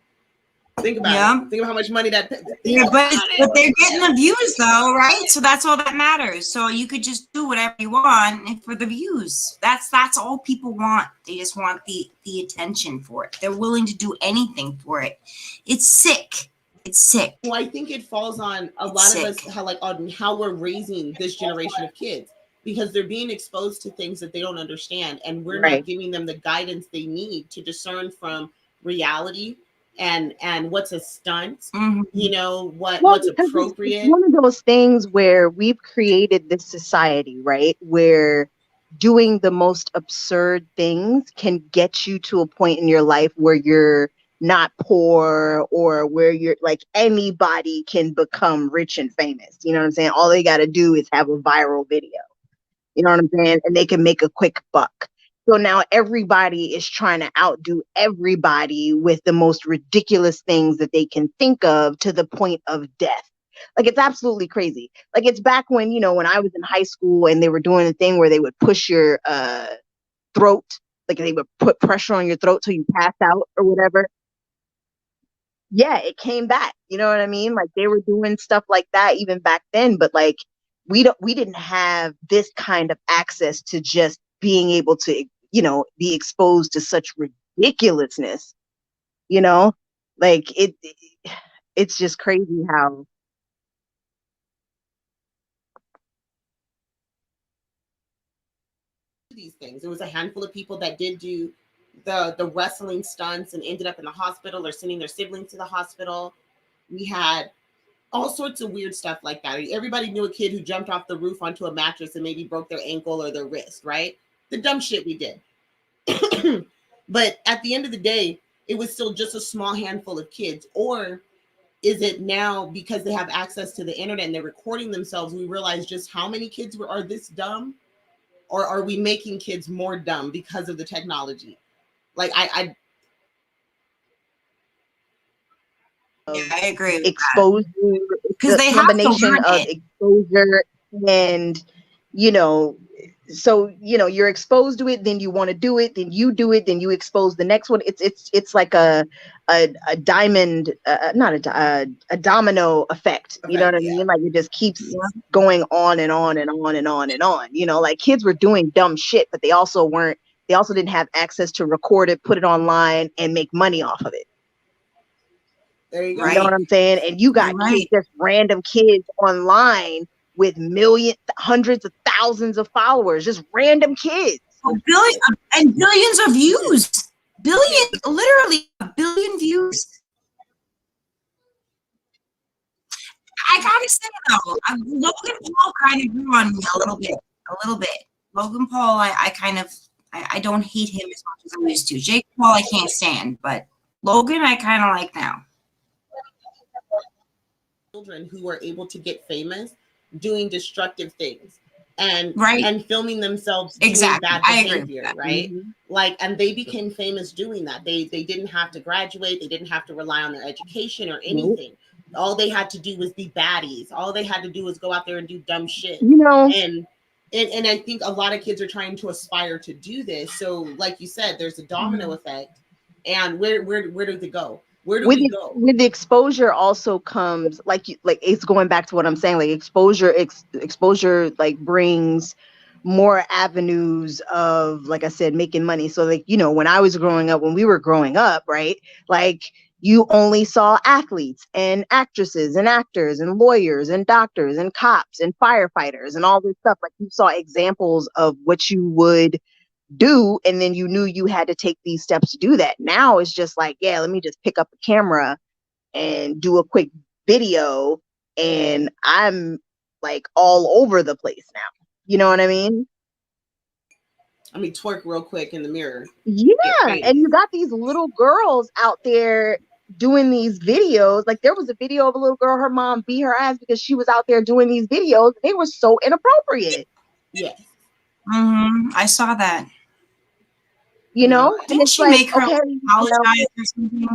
Think about it. Think about how much money that. But they're getting the views though, right? So that's all that matters. So you could just do whatever you want for the views. That's all people want. They just want the attention for it. They're willing to do anything for it. It's sick. It's sick. Well, I think it falls on a lot of us on how we're raising this generation of kids, because they're being exposed to things that they don't understand, and we're not giving them the guidance they need to discern from reality and what's a stunt, you know, what's appropriate. It's one of those things where we've created this society, right, where doing the most absurd things can get you to a point in your life where you're not poor, or where you're like anybody can become rich and famous. You know what I'm saying? All they got to do is have a viral video. You know what I'm saying? And they can make a quick buck. So now everybody is trying to outdo everybody with the most ridiculous things that they can think of, to the point of death. Like, it's absolutely crazy. Like, it's back when, you know, when I was in high school and they were doing the thing where they would push your throat, like they would put pressure on your throat till you pass out or whatever. Yeah, it came back. You know what I mean? Like, they were doing stuff like that even back then, but like we didn't have this kind of access to just being able to, you know, be exposed to such ridiculousness, you know, like it's just crazy how these things. There was a handful of people that did do the wrestling stunts and ended up in the hospital or sending their siblings to the hospital. We had all sorts of weird stuff like that. Everybody knew a kid who jumped off the roof onto a mattress and maybe broke their ankle or their wrist, right? The dumb shit we did. But at the end of the day, it was still just a small handful of kids. Or is it now, because they have access to the internet and they're recording themselves, we realize just how many kids are this dumb? Or are we making kids more dumb because of the technology? Like, I agree with exposure, because they have combination of exposure and, you know, so, you know, you're exposed to it, then you want to do it, then you do it, then you expose the next one. It's like a diamond, not a domino effect. You know what I mean? Like, it just keeps going on and on and on and on and on. You know, like, kids were doing dumb shit, but they also didn't have access to record it, put it online, and make money off of it. There you go. You know what I'm saying? And you got kids, just random kids online with hundreds of thousands of followers, just random kids. And billions of views. Literally a billion views. I gotta say though, Logan Paul kind of grew on me a little bit. Logan Paul, I don't hate him as much as I used to. Jake Paul, I can't stand, but Logan, I kind of like now. Children who are able to get famous doing destructive things and filming themselves doing bad behavior, right? Like, and they became famous doing that. They didn't have to graduate. They didn't have to rely on their education or anything. All they had to do was be baddies. All they had to do was go out there and do dumb shit. You know, and I think a lot of kids are trying to aspire to do this. So, like you said, there's a domino effect. And where does it go? Where do we go? With the exposure also comes like it's going back to what I'm saying. Like, exposure like brings more avenues of, like I said, making money. So, like, you know, when we were growing up, right? Like, you only saw athletes and actresses and actors and lawyers and doctors and cops and firefighters and all this stuff. Like, you saw examples of what you would do, and then you knew you had to take these steps to do that. Now it's just like, yeah, let me just pick up a camera and do a quick video, and I'm like all over the place now. You know what I mean? I mean, twerk real quick in the mirror. Yeah, and you got these little girls out there doing these videos. Like, there was a video of a little girl, her mom beat her ass because she was out there doing these videos. They were so inappropriate. Yes. I saw that. You know, didn't she make her apologize or something?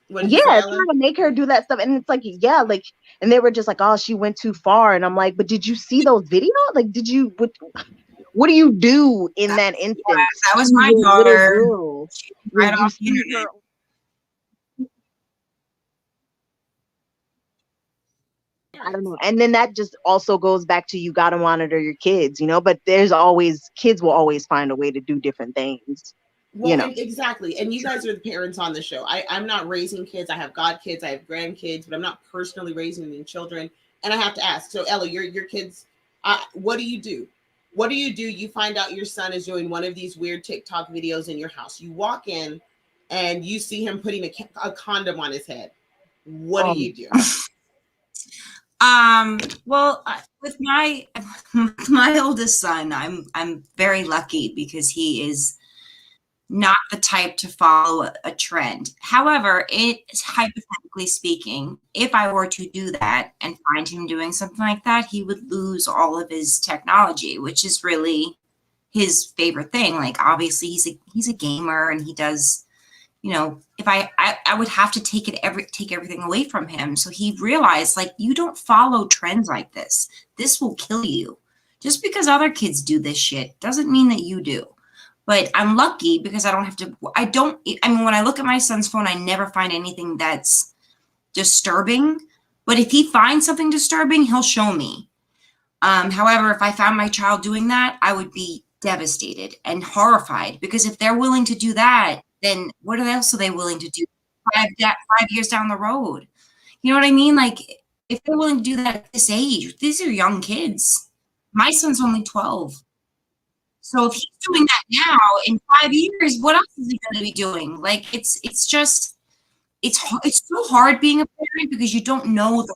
Yeah, trying to make her do that stuff, and it's like, yeah, like, and they were just like, oh, she went too far, and I'm like, but did you see those videos? Like, what do you do in that instance? That was my daughter. Right off the internet. I don't know. And then that just also goes back to you got to monitor your kids, but kids will always find a way to do different things. Well, exactly. And you guys are the parents on the show. I'm not raising kids. I have godkids, I have grandkids, but I'm not personally raising any children. And I have to ask, so Ella, your kids, what do you do? What do? You find out your son is doing one of these weird TikTok videos in your house. You walk in and you see him putting a condom on his head. What do you do? Well, with my oldest son, I'm very lucky because he is not the type to follow a trend. However, it's hypothetically speaking, if I were to do that and find him doing something like that, he would lose all of his technology, which is really his favorite thing. Like, obviously he's a gamer and he does, if I would have to take everything away from him. So he realized, like, you don't follow trends like this. This will kill you. Just because other kids do this shit doesn't mean that you do. But I'm lucky because I don't have to, when I look at my son's phone, I never find anything that's disturbing. But if he finds something disturbing, he'll show me. However, if I found my child doing that, I would be devastated and horrified, because if they're willing to do that, then what else are they willing to do 5 years down the road? You know what I mean? Like, if they're willing to do that at this age, these are young kids. My son's only 12. So if he's doing that now, in 5 years, what else is he going to be doing? Like, it's so hard being a parent because you don't know the.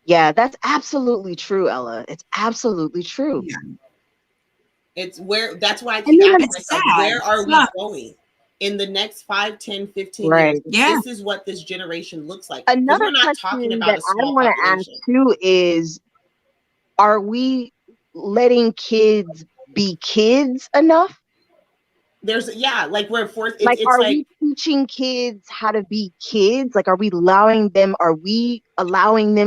Yeah, that's absolutely true, Ella. It's absolutely true. Yeah. That's why I keep asking myself, where are we going in the next 5, 10, 15 years? Yeah. This is what this generation looks like. Another we're not question talking about that I want to ask too is, are we letting kids be kids enough? We're forced. Are we teaching kids how to be kids? Like, are we allowing them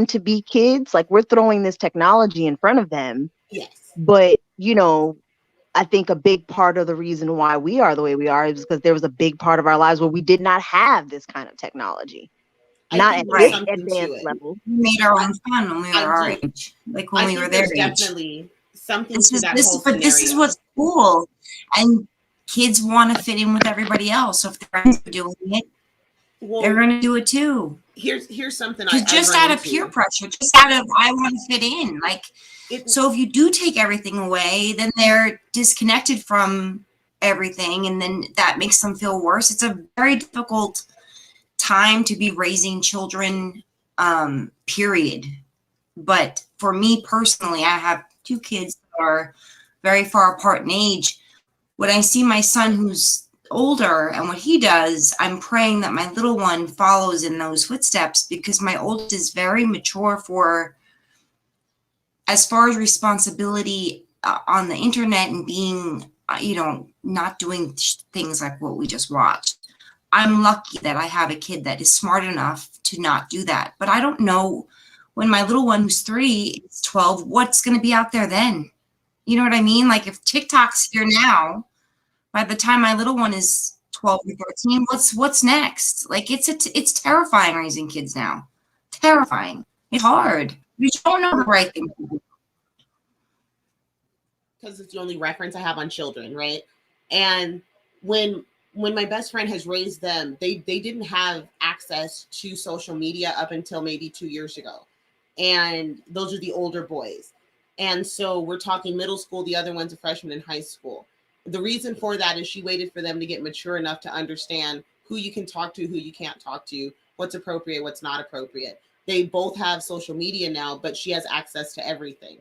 to be kids? Like, we're throwing this technology in front of them. Yes. But, I think a big part of the reason why we are the way we are is because there was a big part of our lives where we did not have this kind of technology. Not at this advanced level. We made our own fun when we were our age. Like when we were their age. Definitely something to that whole scenario. But this is what's cool. And kids want to fit in with everybody else. So if their friends are doing it, they're going to do it too. Here's something just out of peer pressure, just out of I want to fit in. Like, so if you do take everything away, then they're disconnected from everything, and then that makes them feel worse. It's a very difficult time to be raising children, period. But for me personally, I have 2 kids that are very far apart in age. When I see my son who's older and what he does, I'm praying that my little one follows in those footsteps, because my oldest is very mature for, as far as responsibility on the internet and being, not doing things like what we just watched. I'm lucky that I have a kid that is smart enough to not do that. But I don't know when my little one who's 3 is 12, what's going to be out there then? You know what I mean? Like, if TikTok's here now, by the time my little one is 12 or 13, what's next? Like, it's terrifying raising kids now. Terrifying. It's hard. You don't know the right thing to do. Because it's the only reference I have on children, right? And when my best friend has raised them, they didn't have access to social media up until maybe 2 years ago. And those are the older boys. And so we're talking middle school, the other one's a freshman in high school. The reason for that is she waited for them to get mature enough to understand who you can talk to, who you can't talk to, what's appropriate, what's not appropriate. They both have social media now, but she has access to everything.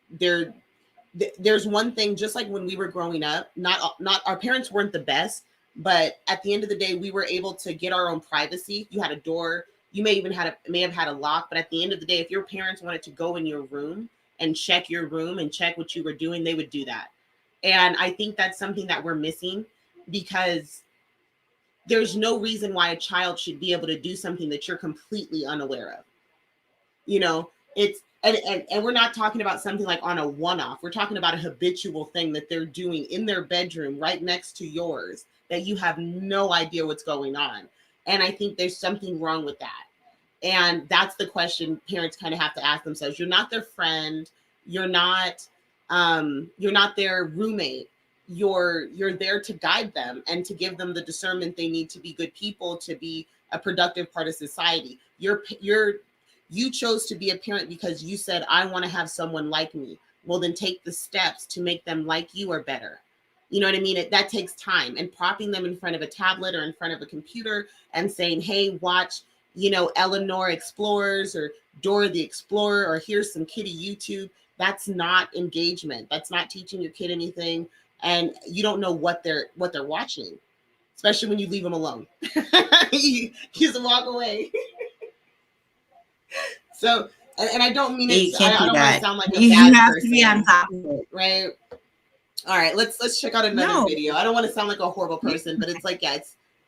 There's one thing, just like when we were growing up, not our parents weren't the best, but at the end of the day, we were able to get our own privacy. You had a door, you may have had a lock, but at the end of the day, if your parents wanted to go in your room and check your room and check what you were doing, they would do that. And I think that's something that we're missing, because there's no reason why a child should be able to do something that you're completely unaware of. And we're not talking about something like on a one-off. We're talking about a habitual thing that they're doing in their bedroom right next to yours that you have no idea what's going on. And I think there's something wrong with that. And that's the question parents kind of have to ask themselves. You're not their friend. You're not their roommate. You're there to guide them and to give them the discernment they need to be good people, to be a productive part of society. You chose to be a parent because you said, I want to have someone like me. Well, then take the steps to make them like you or better. You know what I mean? That takes time. And propping them in front of a tablet or in front of a computer and saying, hey, watch, Eleanor Explorers or Dora the Explorer, or here's some kiddie YouTube. That's not engagement. That's not teaching your kid anything. And you don't know what they're watching, especially when you leave them alone. you just walk away. So, and I don't mean it. I don't want to sound like a bad have person, to be on top of it, right? All right, let's check out another video. I don't want to sound like a horrible person, but it's like, yeah,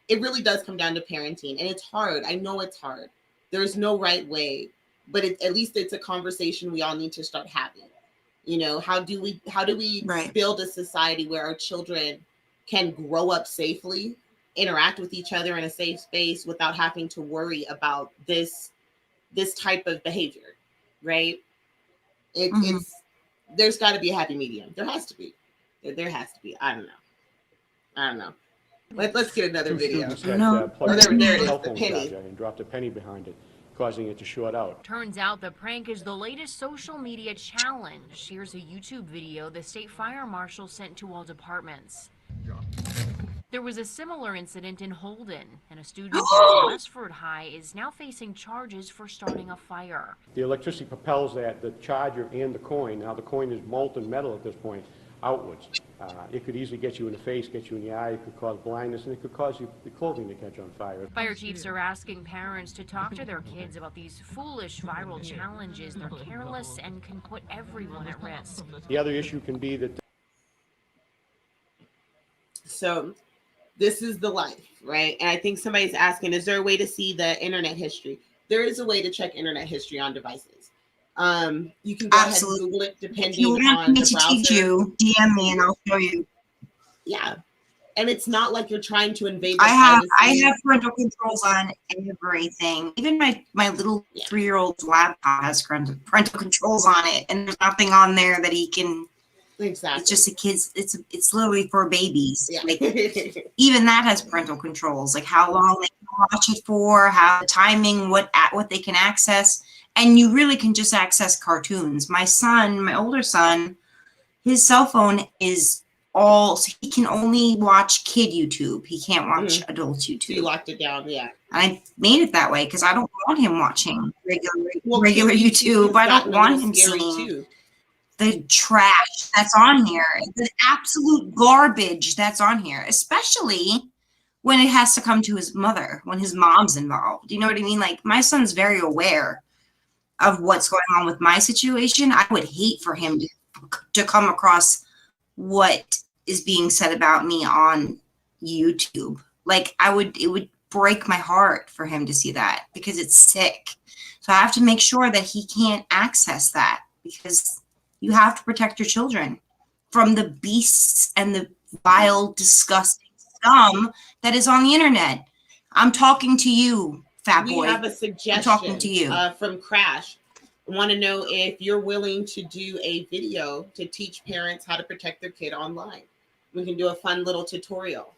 it really does come down to parenting, and it's hard. I know it's hard. There's no right way, but at least it's a conversation we all need to start having. How do we build a society where our children can grow up safely, interact with each other in a safe space without having to worry about this type of behavior, right? It's there's got to be a happy medium. There has to be. There has to be. I don't know. Let's get another video. There it is. The penny. And dropped a penny behind it, causing it to short out. Turns out the prank is the latest social media challenge. Here's a YouTube video the state fire marshal sent to all departments. There was a similar incident in Holden, and a student at Westford High is now facing charges for starting a fire. The electricity propels the charger and the coin. Now the coin is molten metal at this point, outwards. It could easily get you in the face, get you in the eye, it could cause blindness, and it could cause the clothing to catch on fire. Fire chiefs are asking parents to talk to their kids about these foolish viral challenges. They're careless and can put everyone at risk. The other issue can be that... So this is the life, right? And I think somebody's asking, is there a way to see the internet history? There is a way to check internet history on devices. You can go ahead and Google it depending on the browser. Teach you, DM me and I'll show you. Yeah. And it's not like you're trying to invade I have parental controls on everything. Even my little 3-year-old's laptop has parental controls on it, and there's nothing on there that he can. Exactly. It's just a kid's. It's literally for babies. Yeah. Like, even that has parental controls, like how long they can watch it for, how the timing, what they can access, and you really can just access cartoons. My older son, his cell phone is so he can only watch kid YouTube. He can't watch adult YouTube. So you locked it down, yeah. I made it that way because I don't want him watching regular YouTube. I don't want him seeing the trash that's on here, the absolute garbage that's on here, especially when it has to come to his mother, when his mom's involved. You know what I mean? Like, my son's very aware of what's going on with my situation. I would hate for him to come across what is being said about me on YouTube. Like, it would break my heart for him to see that because it's sick. So I have to make sure that he can't access that, because you have to protect your children from the beasts and the vile, disgusting scum that is on the internet. I'm talking to you, fat boy. We have a suggestion. I'm talking to you. From Crash. I want to know if you're willing to do a video to teach parents how to protect their kid online. We can do a fun little tutorial.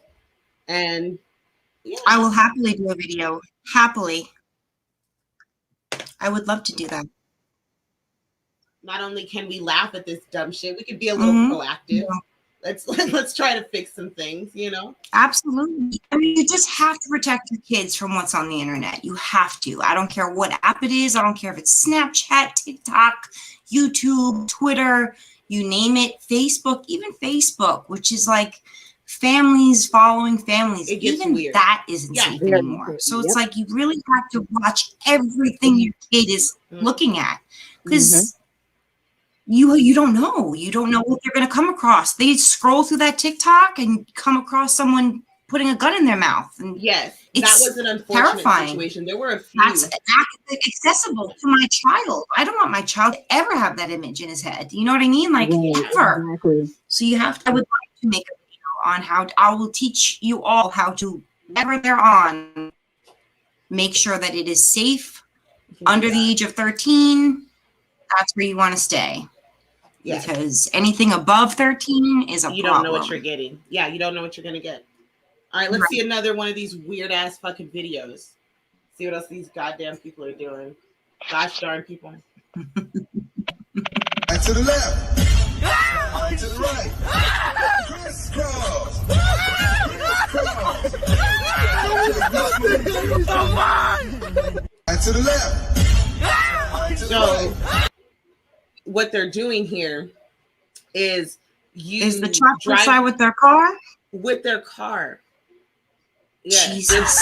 And yeah. I will happily do a video. Happily. I would love to do that. Not only can we laugh at this dumb shit, we could be a little proactive. Yeah. Let's try to fix some things, Absolutely. I mean, you just have to protect your kids from what's on the internet. You have to. I don't care what app it is. I don't care if it's Snapchat, TikTok, YouTube, Twitter, you name it. Facebook, even Facebook, which is like families following families. It gets even weird. That isn't safe anymore. So it's like you really have to watch everything your kid is looking at, because you don't know. You don't know what they're going to come across. They scroll through that TikTok and come across someone putting a gun in their mouth. And yes, it's that was an unfortunate terrifying situation. There were a few. That's accessible to my child. I don't want my child to ever have that image in his head. You know what I mean? Like ever. Exactly. So you have to, I would like to make a video on how I will teach you all how to, whenever they're on, make sure that it is safe under the age of 13. That's where you want to stay. Yes. Because anything above 13 is a problem. You don't know what you're getting. Yeah, you don't know what you're going to get. All right, let's see another one of these weird ass fucking videos. See what else these goddamn people are doing. Gosh darn people. And to the left. And to the right. Crisscross. And to the left. So what they're doing here is the truck drive with their car? With their car. Yeah. Jesus.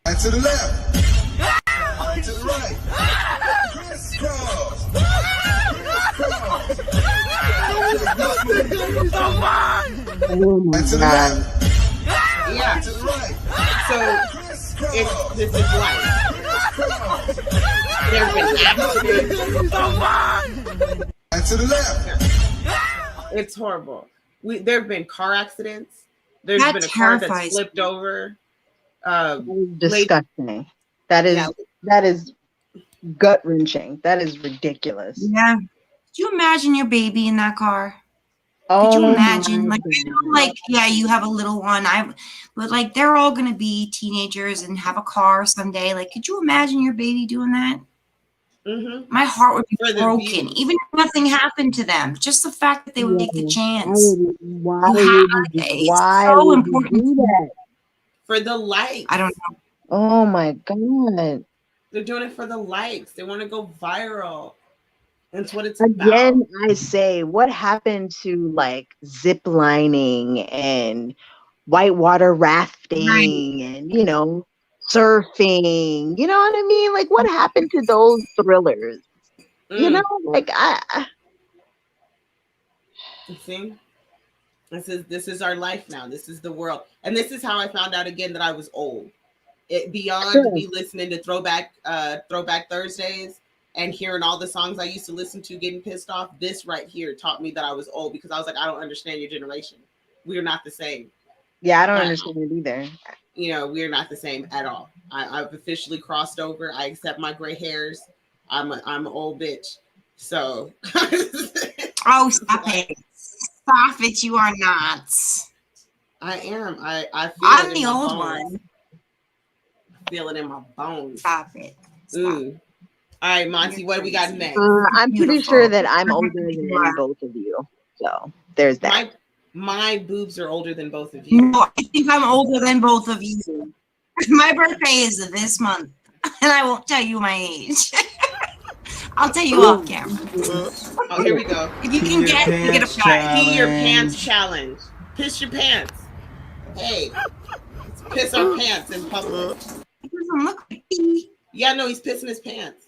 And to the left. And to the right. Crisscross. And to the left. Yeah. To the right. So this is life. There's been accidents. And to the left. It's horrible. There have been car accidents. There's been a car that flipped over. Disgusting. That is gut wrenching. That is ridiculous. Yeah. Could you imagine your baby in that car? Oh, could you imagine? Like, yeah, you have a little one. But like, they're all gonna be teenagers and have a car someday. Like, could you imagine your baby doing that? Mm-hmm. My heart would be broken, even if nothing happened to them. Just the fact that they would take the chance. Why would you do that? For the likes. I don't know. Oh my God. They're doing it for the likes. They want to go viral. That's what it's Again, about. I say, what happened to like zip lining and whitewater rafting and, you know, surfing? You know what I mean? Like, what happened to those thrillers? You know, like You see? This is our life now. This is the world. And this is how I found out again that I was old. Beyond me listening to throwback Thursdays and hearing all the songs I used to listen to getting pissed off, this right here taught me that I was old, because I was like, I don't understand your generation. We are not the same. Yeah, I don't understand it either. You know, we're not the same at all. I've officially crossed over. I accept my gray hairs. I'm an old bitch. So oh, stop it. Stop it, you are not. I am. I feel I'm the old one. I feel it in my bones. Stop it. All right, Monty, what do we got next? I'm pretty sure that I'm older than both of you. So there's that. My boobs are older than both of you. No, I think I'm older than both of you. My birthday is this month, and I won't tell you my age. I'll tell you off camera. Oh, here we go. If you can get a prize. Pee your pants challenge. Piss your pants. Hey, let's piss our pants in public. It doesn't look like pee. Yeah, no, he's pissing his pants.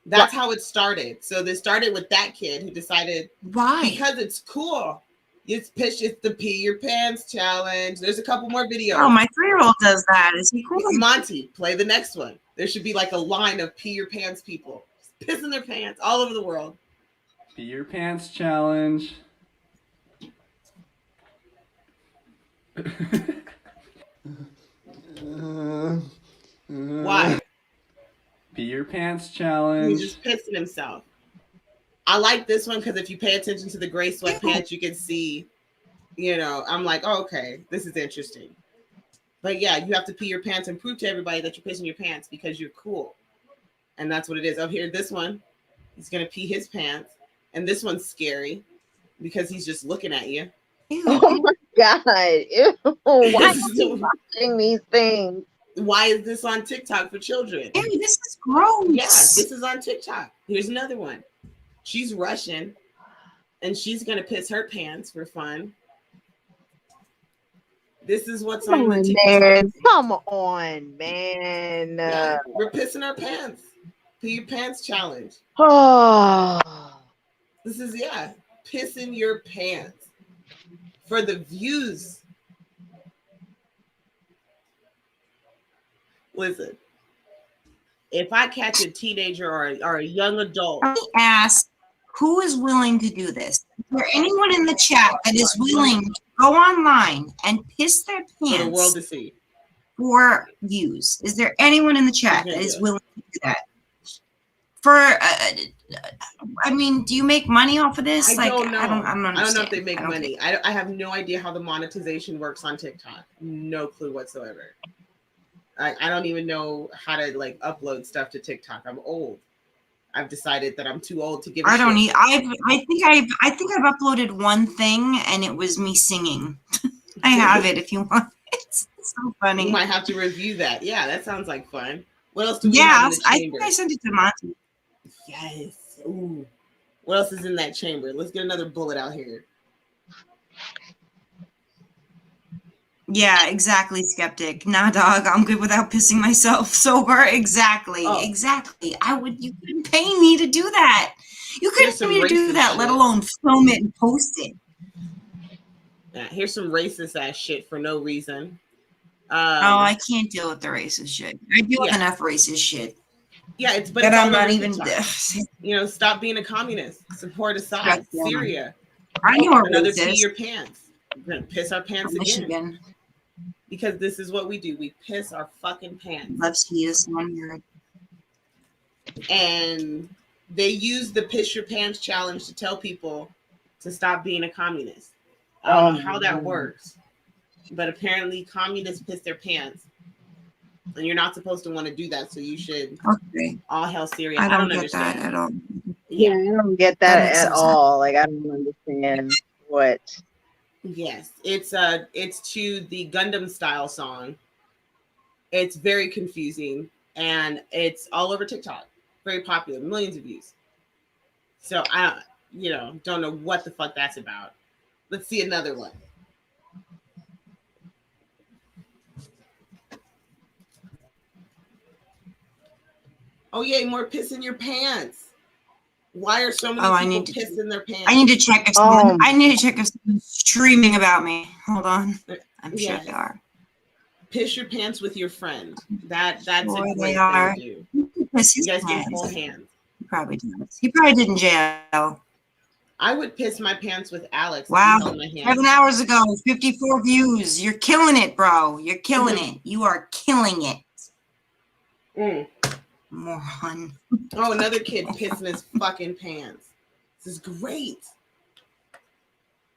That's how it started. So this started with that kid who decided, why? Because it's cool. It's the pee your pants challenge. There's a couple more videos. Oh, my 3-year-old does that. Is he cool? Monty, play the next one. There should be like a line of pee your pants people pissing their pants all over the world. Pee your pants challenge. Why? Pee your pants challenge. He's just pissing himself. I like this one because if you pay attention to the gray sweatpants, you can see, you know, I'm like, oh, okay, this is interesting. But yeah, you have to pee your pants and prove to everybody that you're pissing your pants because you're cool. And that's what it is. Up here, this one, he's going to pee his pants. And this one's scary because he's just looking at you. Oh my God. Ew. Why are you watching these things? Why is this on TikTok for children? Ew, this is gross. Yeah, this is on TikTok. Here's another one. She's Russian, and she's going to piss her pants for fun. This is what's on the TikTok. Man. Come on, man. Yeah, we're pissing our pants. Pee your pants challenge. Oh. This is, pissing your pants for the views. Listen, if I catch a teenager or a young adult, let me ask, who is willing to do this? Is there anyone in the chat that is willing to go online and piss their pants for the world to see for views? Is there anyone in the chat that is willing to do that? For, I mean, do you make money off of this? I don't know. I don't know if they make money. I have no idea how the monetization works on TikTok. No clue whatsoever. I don't even know how to like upload stuff to TikTok. I'm old. I've decided that I'm too old to give. I don't need. I think I've uploaded one thing and it was me singing. I have it if you want. It's so funny. You might have to review that. Yeah, that sounds like fun. What else do we have in the chamber? I think I sent it to Monty. Yes. Ooh. What else is in that chamber? Let's get another bullet out here. Yeah, exactly, skeptic. Nah, dog, I'm good without pissing myself sober. Exactly, exactly. You couldn't pay me to do that. You couldn't pay me to do that, let alone film it and post it. Yeah, here's some racist ass shit for no reason. I can't deal with the racist shit. I deal with enough racist shit. Yeah, it's but I'm not even. Stop being a communist. Support Assad, Syria. I know another tea your pants. We're gonna piss our pants again. Because this is what we do. We piss our fucking pants. Let's see this one here. And they use the piss your pants challenge to tell people to stop being a communist. I don't know how that works. But apparently communists piss their pants. And you're not supposed to want to do that. So you should all hell Syria. I don't get understand that at all. Yeah, I don't get that at all. Like, I don't understand what. Yes, it's to the Gundam style song. It's very confusing and it's all over TikTok. Very popular, millions of views. So I don't know what the fuck that's about. Let's see another one. Oh yay, more piss in your pants. Why are so many people pissing their pants? I need to check if someone's streaming about me. Hold on. I'm sure they are. Piss your pants with your friend. That's a great they are. thing to do. You guys can hold hands. He probably does. He probably did in jail. I would piss my pants with Alex. Wow. 7 hours ago, 54 views. You're killing it, bro. You're killing it. You are killing it. Moron. Oh, another kid pissing his fucking pants. This is great.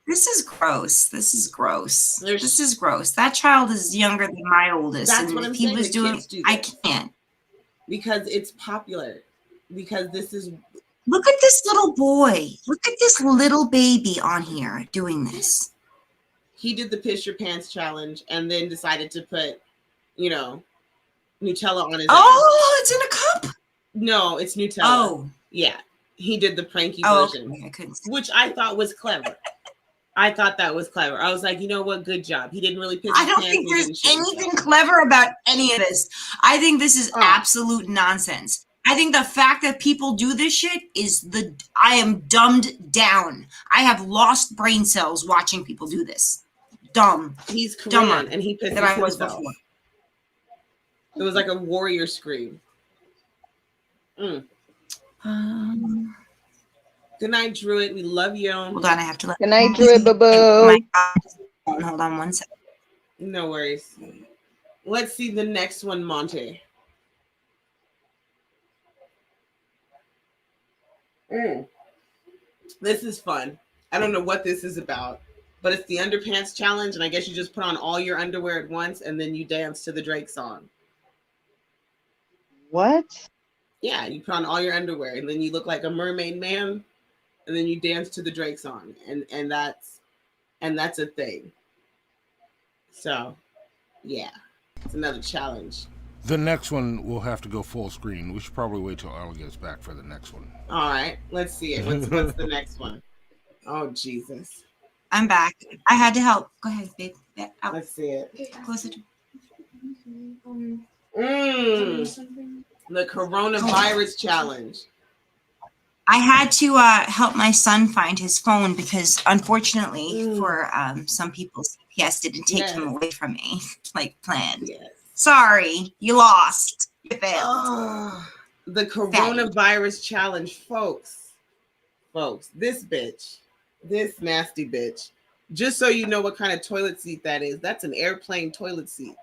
This is gross. This is gross. This is gross. That child is younger than my oldest. That's what I'm saying. He was doing. I can't. Because it's popular. Because this is. Look at this little boy. Look at this little baby on here doing this. He did the piss your pants challenge and then decided to put, Nutella on his ass. It's in a cup? No, it's Nutella. Oh. Yeah. He did the pranky version. Okay. I couldn't see. Which I thought was clever. I thought that was clever. I was like, you know what? Good job. He didn't really piss his I don't pants. think there's anything clever about any of this. I think this is absolute nonsense. I think the fact that people do this shit is I am dumbed down. I have lost brain cells watching people do this. Dumb. He's Korean and he pissed than I was himself. before. It was like a warrior scream. Good night, Druid. We love you. Hold on, I have to let. Good night, Druid. Boo. Hold on 1 second. No worries. Let's see the next one, Monte. This is fun. I don't know what this is about, but it's the underpants challenge, and I guess you just put on all your underwear at once, and then you dance to the Drake song. What? Yeah, you put on all your underwear, and then you look like a mermaid man, and then you dance to the Drake song, and that's a thing. So, yeah, it's another challenge. The next one will have to go full screen. We should probably wait till Ella gets back for the next one. All right, let's see it. What's the next one? Oh, Jesus. I'm back. I had to help. Go ahead, babe. Let's see it. Close it. The coronavirus challenge. I had to help my son find his phone because, unfortunately, for some people, CPS didn't take him away from me like planned. Yes. Sorry, you lost. You failed. Oh, the coronavirus challenge, folks. This bitch, this nasty bitch. Just so you know what kind of toilet seat that is, that's an airplane toilet seat.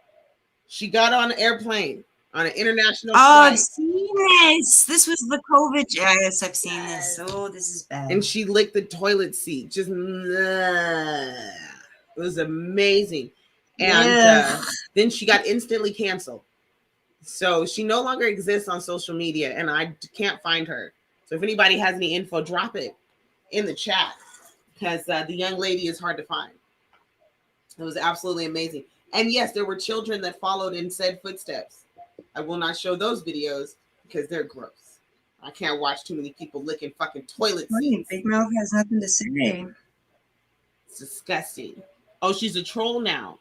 She got on an airplane on an international flight. I've seen this. This was the COVID. Yes, I've seen this. Oh, this is bad. And she licked the toilet seat. Just, it was amazing. And then she got instantly canceled. So she no longer exists on social media, and I can't find her. So if anybody has any info, drop it in the chat, because the young lady is hard to find. It was absolutely amazing. And yes, there were children that followed in said footsteps. I will not show those videos because they're gross. I can't watch too many people licking fucking toilet seats. Big Mouth has nothing to say. It's disgusting. Oh, she's a troll now.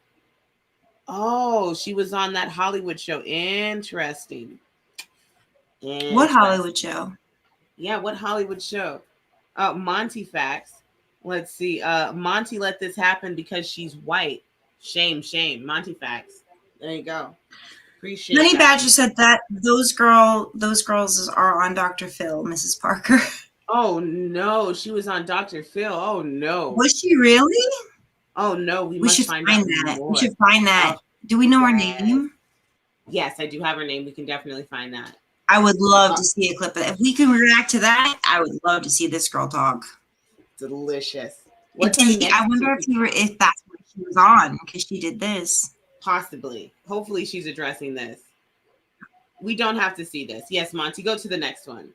Oh, she was on that Hollywood show. Interesting. What Hollywood show? Yeah, what Hollywood show? Monty Facts. Let's see. Monty let this happen because she's white. Shame. Monty Facts. There you go. Appreciate Honey that. Badger said that those girls are on Dr. Phil, Mrs. Parker. Oh no, she was on Dr. Phil. Oh no. Was she really? Oh no, we should must find out that. more. We should find that. Do we know her name? Yes, I do have her name. We can definitely find that. I would love to see a clip of that. If we can react to that, I would love to see this girl talk. Delicious. I wonder if that's what she was on because she did this. Possibly. Hopefully she's addressing this. We don't have to see this. Yes, Monty, go to the next one.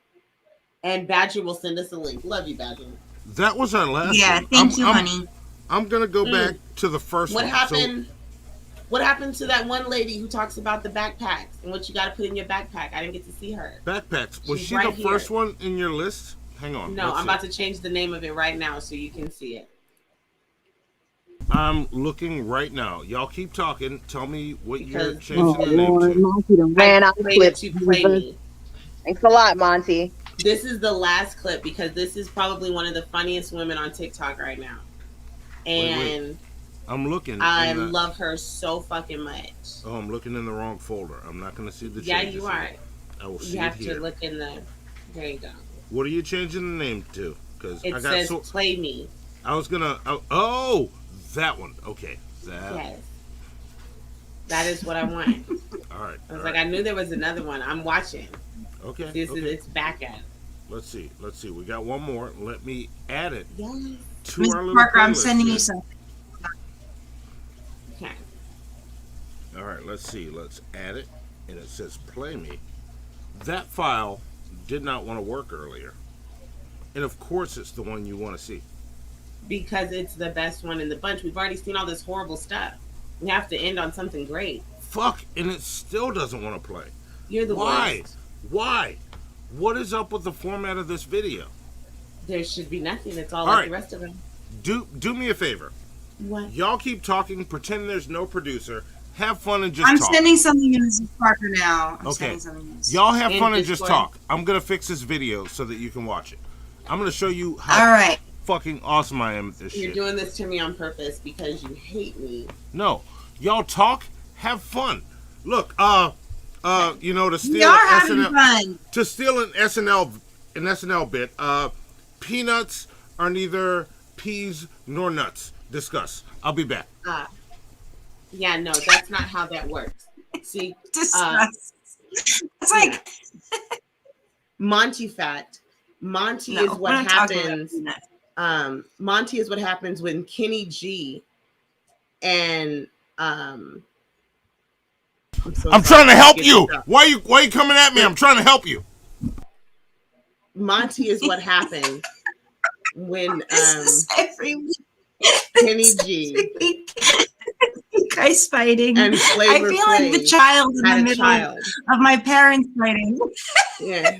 And Badger will send us a link. Love you, Badger. That was our last one. Yeah, thank you, honey. I'm going to go back to the first one. What happened to that one lady who talks about the backpacks and what you got to put in your backpack? I didn't get to see her. Backpacks. Was she the first one in your list? Hang on. No, I'm about to change the name of it right now so you can see it. I'm looking right now. Y'all keep talking. Tell me what you're changing the name Lord, to. Monty done ran out of clips. Thanks a lot, Monty. This is the last clip because this is probably one of the funniest women on TikTok right now. And wait. I'm looking. I love her so fucking much. Oh, I'm looking in the wrong folder. I'm not going to see the changes. Yeah, you are. I will see You have it here. to look in the... There you go. What are you changing the name to? Because it says Play Me. I was going to... Oh, that one. Okay. Yes. That is what I want. All right. I was like, I knew there was another one. I'm watching. Okay. It's back at. Let's see. We got one more. Let me add it to Ms. our little Parker, I'm playlist sending here. you something. Okay. All right. Let's see. Let's add it. And it says Play Me. That file did not want to work earlier. And of course it's the one you want to see. Because it's the best one in the bunch. We've already seen all this horrible stuff. We have to end on something great. Fuck, and it still doesn't want to play. You're the worst. Why? What is up with the format of this video? There should be nothing. It's all like the rest of them. Do me a favor. What? Y'all keep talking, pretend there's no producer. Have fun and just I'm talk. sending something to Mrs. Parker now. Okay. Y'all have fun and just talk. I'm going to fix this video so that you can watch it. I'm going to show you how fucking awesome I am at this shit. You're doing this to me on purpose because you hate me. No. Y'all talk, have fun. Look, you know, to steal an SNL bit, peanuts are neither peas nor nuts. Discuss. I'll be back. Yeah, no, that's not how that works. See, discuss. It's like Monty fact. Monty is what happens. Monty is what happens when Kenny G and I'm trying to help you. Why you coming at me? I'm trying to help you. Monty is what happened when Kenny G. You guys fighting. And I feel like the child in the middle of my parents fighting. Yeah.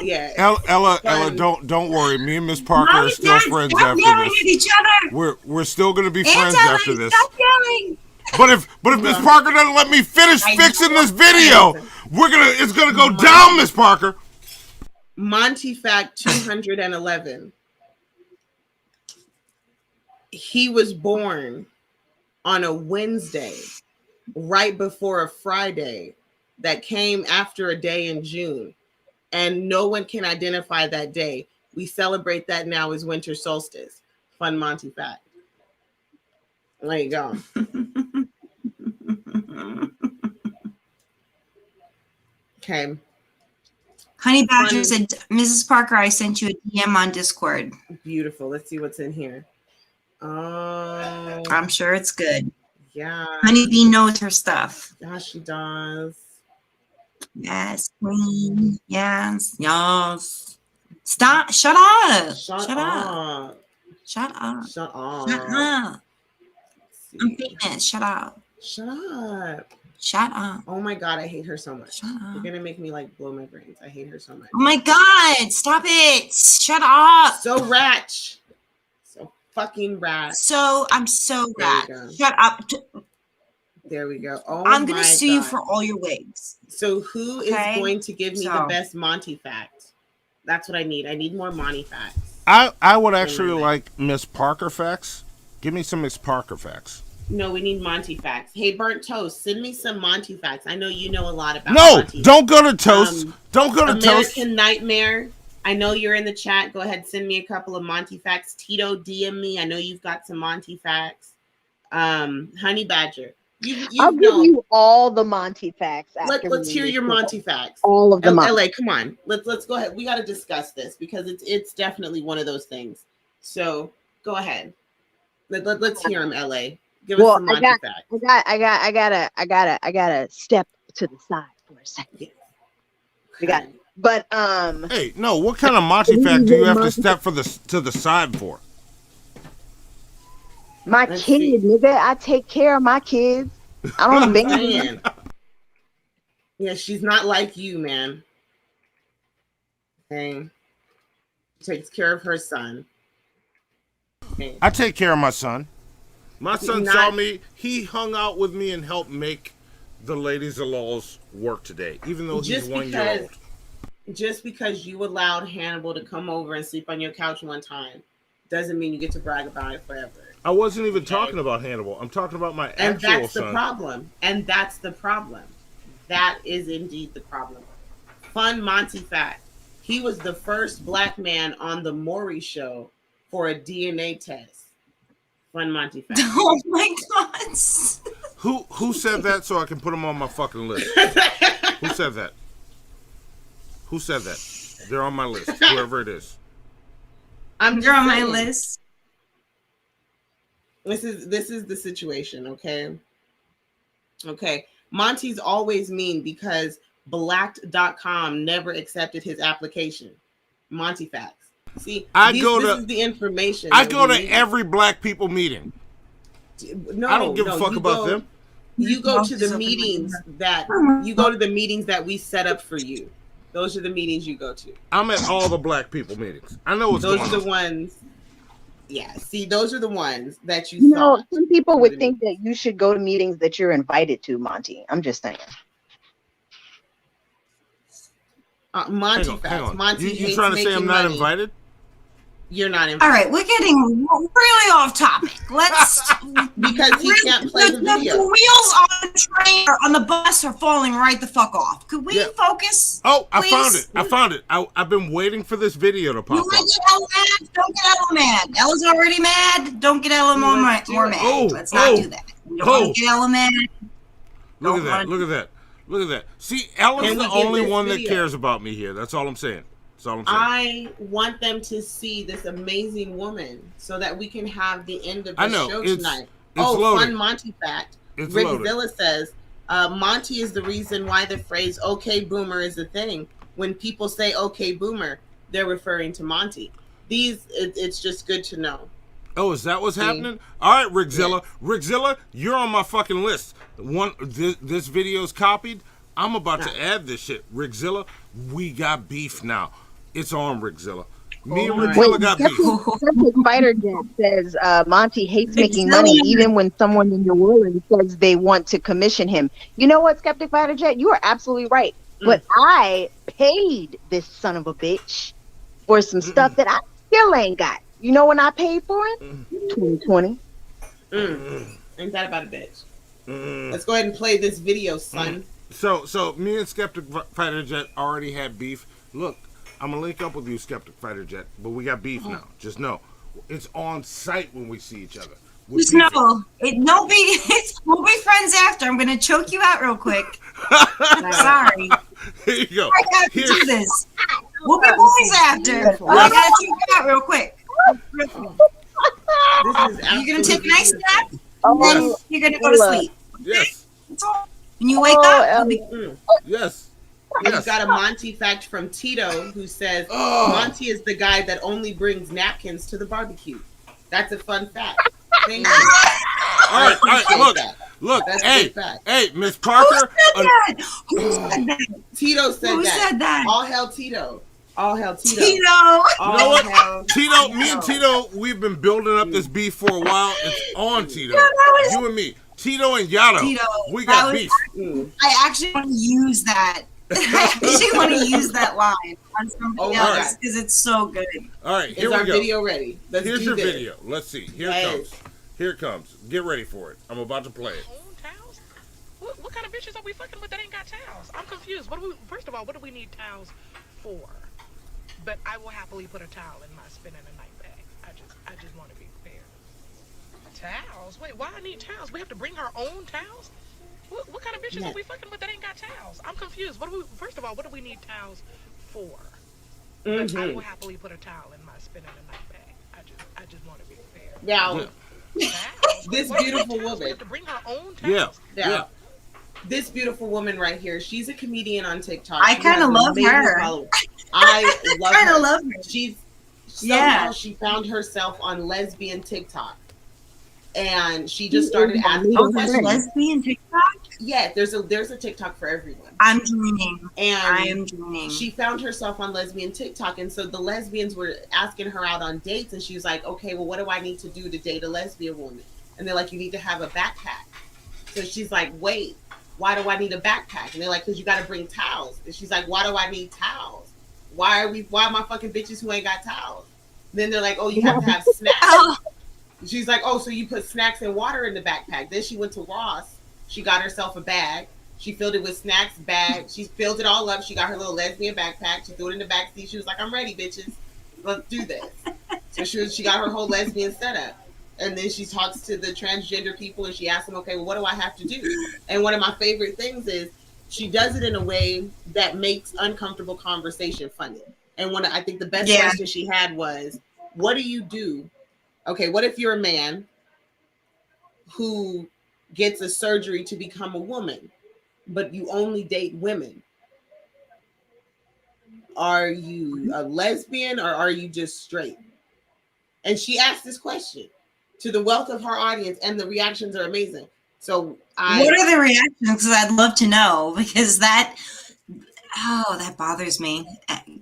Yeah. Ella, don't worry. Me and Miss Parker are still friends after this. At each other. We're still gonna be friends after this. Stop yelling. But if Miss Parker doesn't let me finish fixing this video, it's gonna go down, Miss Parker. Monty fact 211. He was born on a Wednesday, right before a Friday that came after a day in June. And no one can identify that day. We celebrate that now as winter solstice. Fun Monty fact. There you go. Okay. Honey Badger said, Mrs. Parker, I sent you a DM on Discord. Beautiful. Let's see what's in here. Oh, I'm sure it's good. Yeah. Honeybee knows her stuff. Yeah, she does. Yes, queen. Yes. Yes. Stop. Shut up. Shut up. Shut up. Shut up. Shut up. I'm famous. Shut up. Shut up. Shut up. Oh my God, I hate her so much. Shut up. You're gonna make me like blow my brains. I hate her so much. Oh my God, stop it. Shut up. So ratch. So fucking rat. I'm so rat. Shut up. There we go. Oh, I'm gonna sue you for all your wigs. So who is going to give me the best Monty fact? That's what I need. I need more Monty facts. I would actually like Miss Parker facts. Give me some Miss Parker facts. No, we need Monty facts. Hey, Burnt Toast, send me some Monty facts. I know you know a lot about Monty. Don't go to Toast. Don't go to Toast. American Nightmare. I know you're in the chat. Go ahead, send me a couple of Monty facts. Tito, DM me. I know you've got some Monty facts. Honey Badger. I'll give you all the Monty facts. Let's hear your Monty facts. All of them. LA, come on. Let's go ahead. We got to discuss this because it's definitely one of those things. So go ahead. Let's hear him, LA. Give us some Monty facts. I gotta step to the side for a second. We got it. But hey, no, what kind of Monty fact do you have to step to the side for? My kid, nigga. I take care of my kids. I don't abandon. Yeah, she's not like you, man. Okay. Takes care of her son. Okay. I take care of my son. My son saw me. He hung out with me and helped make the Ladies of Lolz work today, even though he's 1 year old. Just because you allowed Hannibal to come over and sleep on your couch one time doesn't mean you get to brag about it forever. I wasn't even talking about Hannibal. I'm talking about my actual son. And that's the problem. And that's the problem. That is indeed the problem. Fun Monty fact. He was the first black man on the Maury show for a DNA test. Fun Monty fact. Oh my God. Who said that so I can put him on my fucking list? Who said that? Who said that? They're on my list. Whoever it is. You're on my list. This is the situation, okay? Okay. Monty's always mean because Blacked.com never accepted his application. Monty facts. See, this is the information. I go to every black people meeting. No, I don't give a fuck about them. You go to the meetings that we set up for you. Those are the meetings you go to. I'm at all the black people meetings. I know what's going on. Those are the ones. Yeah, see, those are the ones that you know, some people would think that you should go to meetings that you're invited to, Monty. I'm just saying. Monty facts. Monty you trying to say I'm not invited? You're not invited. All right, we're getting really off topic. Let's because he can't play the video. The wheels on the train or on the bus are falling right the fuck off. Could we focus? Oh, please? I found it. I've been waiting for this video to pop up. Get Ella mad? Don't get Ella mad. Ella's already mad. Don't get Ella more mad. Let's not do that. Don't get Ella mad. Look at that. Look at that. Look at that. See, Ella's the only one that cares about me here. That's all I'm saying. I want them to see this amazing woman so that we can have the end of the show tonight. Loaded. Fun Monty fact. Rick Villa says, Monty is the reason why the phrase okay boomer is a thing. When people say okay boomer, they're referring to Monty. It's just good to know. Oh, is that what's happening? All right, Rickzilla. Yeah. Rickzilla, you're on my fucking list. This video's copied. I'm about to add this shit. Rickzilla, we got beef now. It's on, Rickzilla. Me and Rickzilla got beef. Spider Jet says Monty hates making money even when someone in New Orleans says they want to commission him. You know what, Skeptic Spider Jet? You are absolutely right. But I paid this son of a bitch for some stuff that I still ain't got. You know when I paid for it? 2020. Ain't that about a bitch? Let's go ahead and play this video, son. So me and Skeptic Fighter Jet already had beef. Look, I'm gonna link up with you, Skeptic Fighter Jet, but we got beef now. Just know, it's on site when we see each other. Just know, we'll be friends after. I'm gonna choke you out real quick. Sorry. Here you go. I gotta do this. We'll be boys after. I gotta choke you out real quick. You're gonna take a nice nap, and then you're gonna go to sleep. Yes. When you wake up, yes. I just got a Monty fact from Tito who says Monty is the guy that only brings napkins to the barbecue. That's a fun fact. Thank you. All right, look. Hey, Miss Parker. Who said that? Tito said Who that. said that? All hell Tito. All hell Tito. Tito. You know what? Tito, me and Tito, we've been building up this beef for a while. It's on, Tito. You and me. Tito and Yato. Tito, we got beef. I actually want to use that. I actually want to use that line on somebody else because it's so good. All right, here Is we our go. video ready? Here's your video. Let's see. Here it comes. Here it comes. Get ready for it. I'm about to play it. Towels? What kind of bitches are we fucking with that ain't got towels? I'm confused. First of all, what do we need towels for? But I will happily put a towel in my spinning a night bag. I just want to be fair. Towels? Wait, why I need towels? We have to bring our own towels? What kind of bitches are we fucking with that ain't got towels? I'm confused. First of all, what do we need towels for? But I will happily put a towel in my spinning a night bag. I just want to be fair. Now, this beautiful woman. We have to bring our own towels. Yeah. This beautiful woman right here, she's a comedian on TikTok. I kind of love her. I love kind her. of love her. Somehow she found herself on lesbian TikTok. And she just started asking questions. Lesbian TikTok? Yeah, there's a TikTok for everyone. I'm joining. I am joining. She found herself on lesbian TikTok, and so the lesbians were asking her out on dates, and she was like, okay, well, what do I need to do to date a lesbian woman? And they're like, you need to have a backpack. So she's like, wait, why do I need a backpack? And they're like, because you got to bring towels. And she's like, why do I need towels? Why am I fucking bitches who ain't got towels? And then they're like, oh, you have to have snacks. She's like, oh, so you put snacks and water in the backpack. Then she went to Ross. She got herself a bag. She filled it with snacks, bag. She filled it all up. She got her little lesbian backpack. She threw it in the back seat. She was like, I'm ready, bitches. Let's do this. So she got her whole lesbian setup. And then she talks to the transgender people and she asks them, okay, well, what do I have to do? And one of my favorite things is she does it in a way that makes uncomfortable conversation funny. And I think the best question she had was, what do you do? Okay, what if you're a man who gets a surgery to become a woman, but you only date women? Are you a lesbian or are you just straight? And she asked this question to the wealth of her audience, and the reactions are amazing. So what are the reactions? Because I'd love to know, because that bothers me.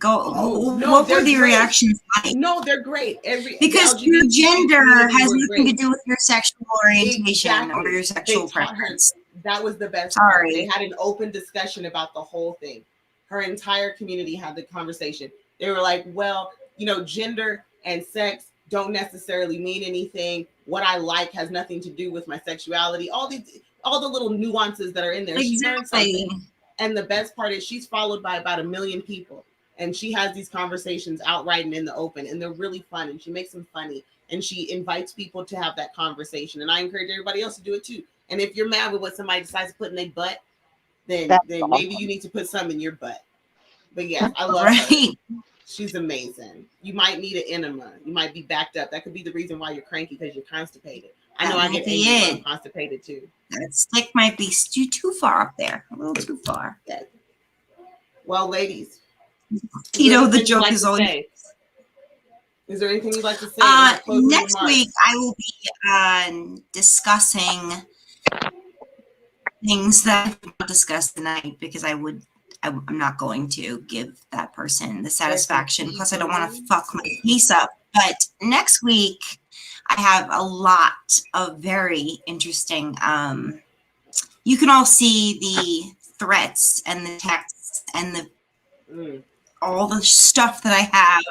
What were the reactions like? No, they're great. Because your gender has nothing to do with your sexual orientation or your sexual preference. That was the best part. They had an open discussion about the whole thing. Her entire community had the conversation. They were like, well, gender and sex don't necessarily mean anything. What I like has nothing to do with my sexuality. All the little nuances that are in there. Exactly. And the best part is she's followed by about 1 million people. And she has these conversations outright and in the open. And they're really fun. And she makes them funny. And she invites people to have that conversation. And I encourage everybody else to do it too. And if you're mad with what somebody decides to put in their butt, then maybe you need to put some in your butt. But yeah, I love her. She's amazing. You might need an enema. You might be backed up. That could be the reason why you're cranky, because you're constipated. I know I get angry when I'm constipated too. That stick might be too far up there. A little too far. Yeah. Well, ladies. Tito, the joke is on. Is there anything you'd like to say? Next week, I will be discussing things that I not discussed tonight, because I'm not going to give that person the satisfaction. Plus, I don't want to fuck my piece up. But next week, I have a lot of very interesting. You can all see the threats and the texts and all the stuff that I have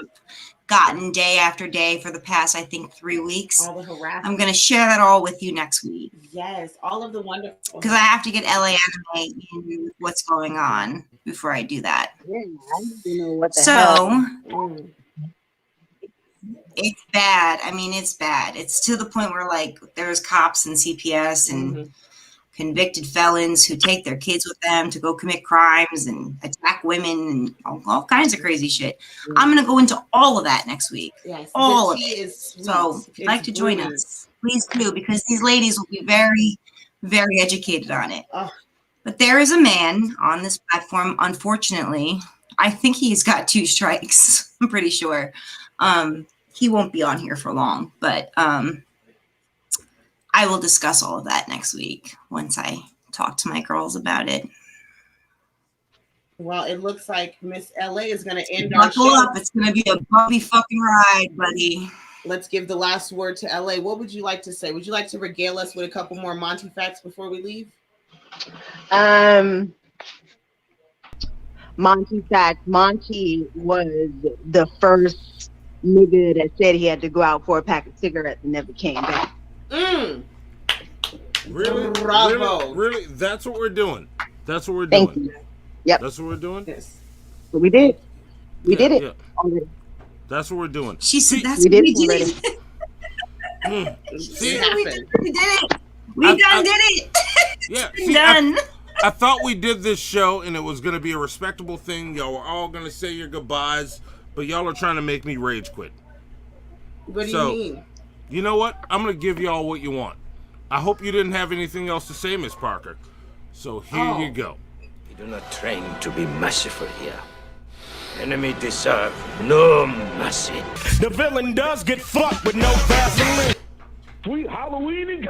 gotten day after day for the past, I think, 3 weeks. All the harassment. I'm going to share that all with you next week. Yes, all of the wonderful. Because I have to get LA Anime in what's going on before I do that. Yeah, I don't know what the So, hell. it's bad. I mean, it's bad. It's to the point where, like, there's cops and CPS and convicted felons who take their kids with them to go commit crimes and attack women and all kinds of crazy shit. I'm going to go into all of that next week. Yes, all of the tea it. is sweet. So if you'd like to join us, please do, because these ladies will be very, very educated on it. But there is a man on this platform, unfortunately. I think he's got 2 strikes. I'm pretty sure. He won't be on here for long, but I will discuss all of that next week once I talk to my girls about it. Well, it looks like Miss LA is going to end our Buckle show. up. It's going to be a bumpy fucking ride, buddy. Let's give the last word to LA. What would you like to say? Would you like to regale us with a couple more Monty facts before we leave? Monty fact, Monty was the first nigga that said he had to go out for a pack of cigarettes and never came back. Really? Bravo. Really? That's what we're doing. That's what we're Thank doing. you. Yep. That's what we're doing? Yes. But we did. We did it. Yeah. Already. That's what we're doing. She said that's we what did we it did. already. See? We did it. We did it. Yeah. It's done. I thought we did this show and it was going to be a respectable thing. Y'all were all going to say your goodbyes, but y'all are trying to make me rage quit. What do you mean? You know what? I'm going to give y'all what you want. I hope you didn't have anything else to say, Miss Parker. So here you go. We do not train to be merciful here. Enemy deserve no mercy. The villain does get fucked with no Vaseline. Sweet Halloween and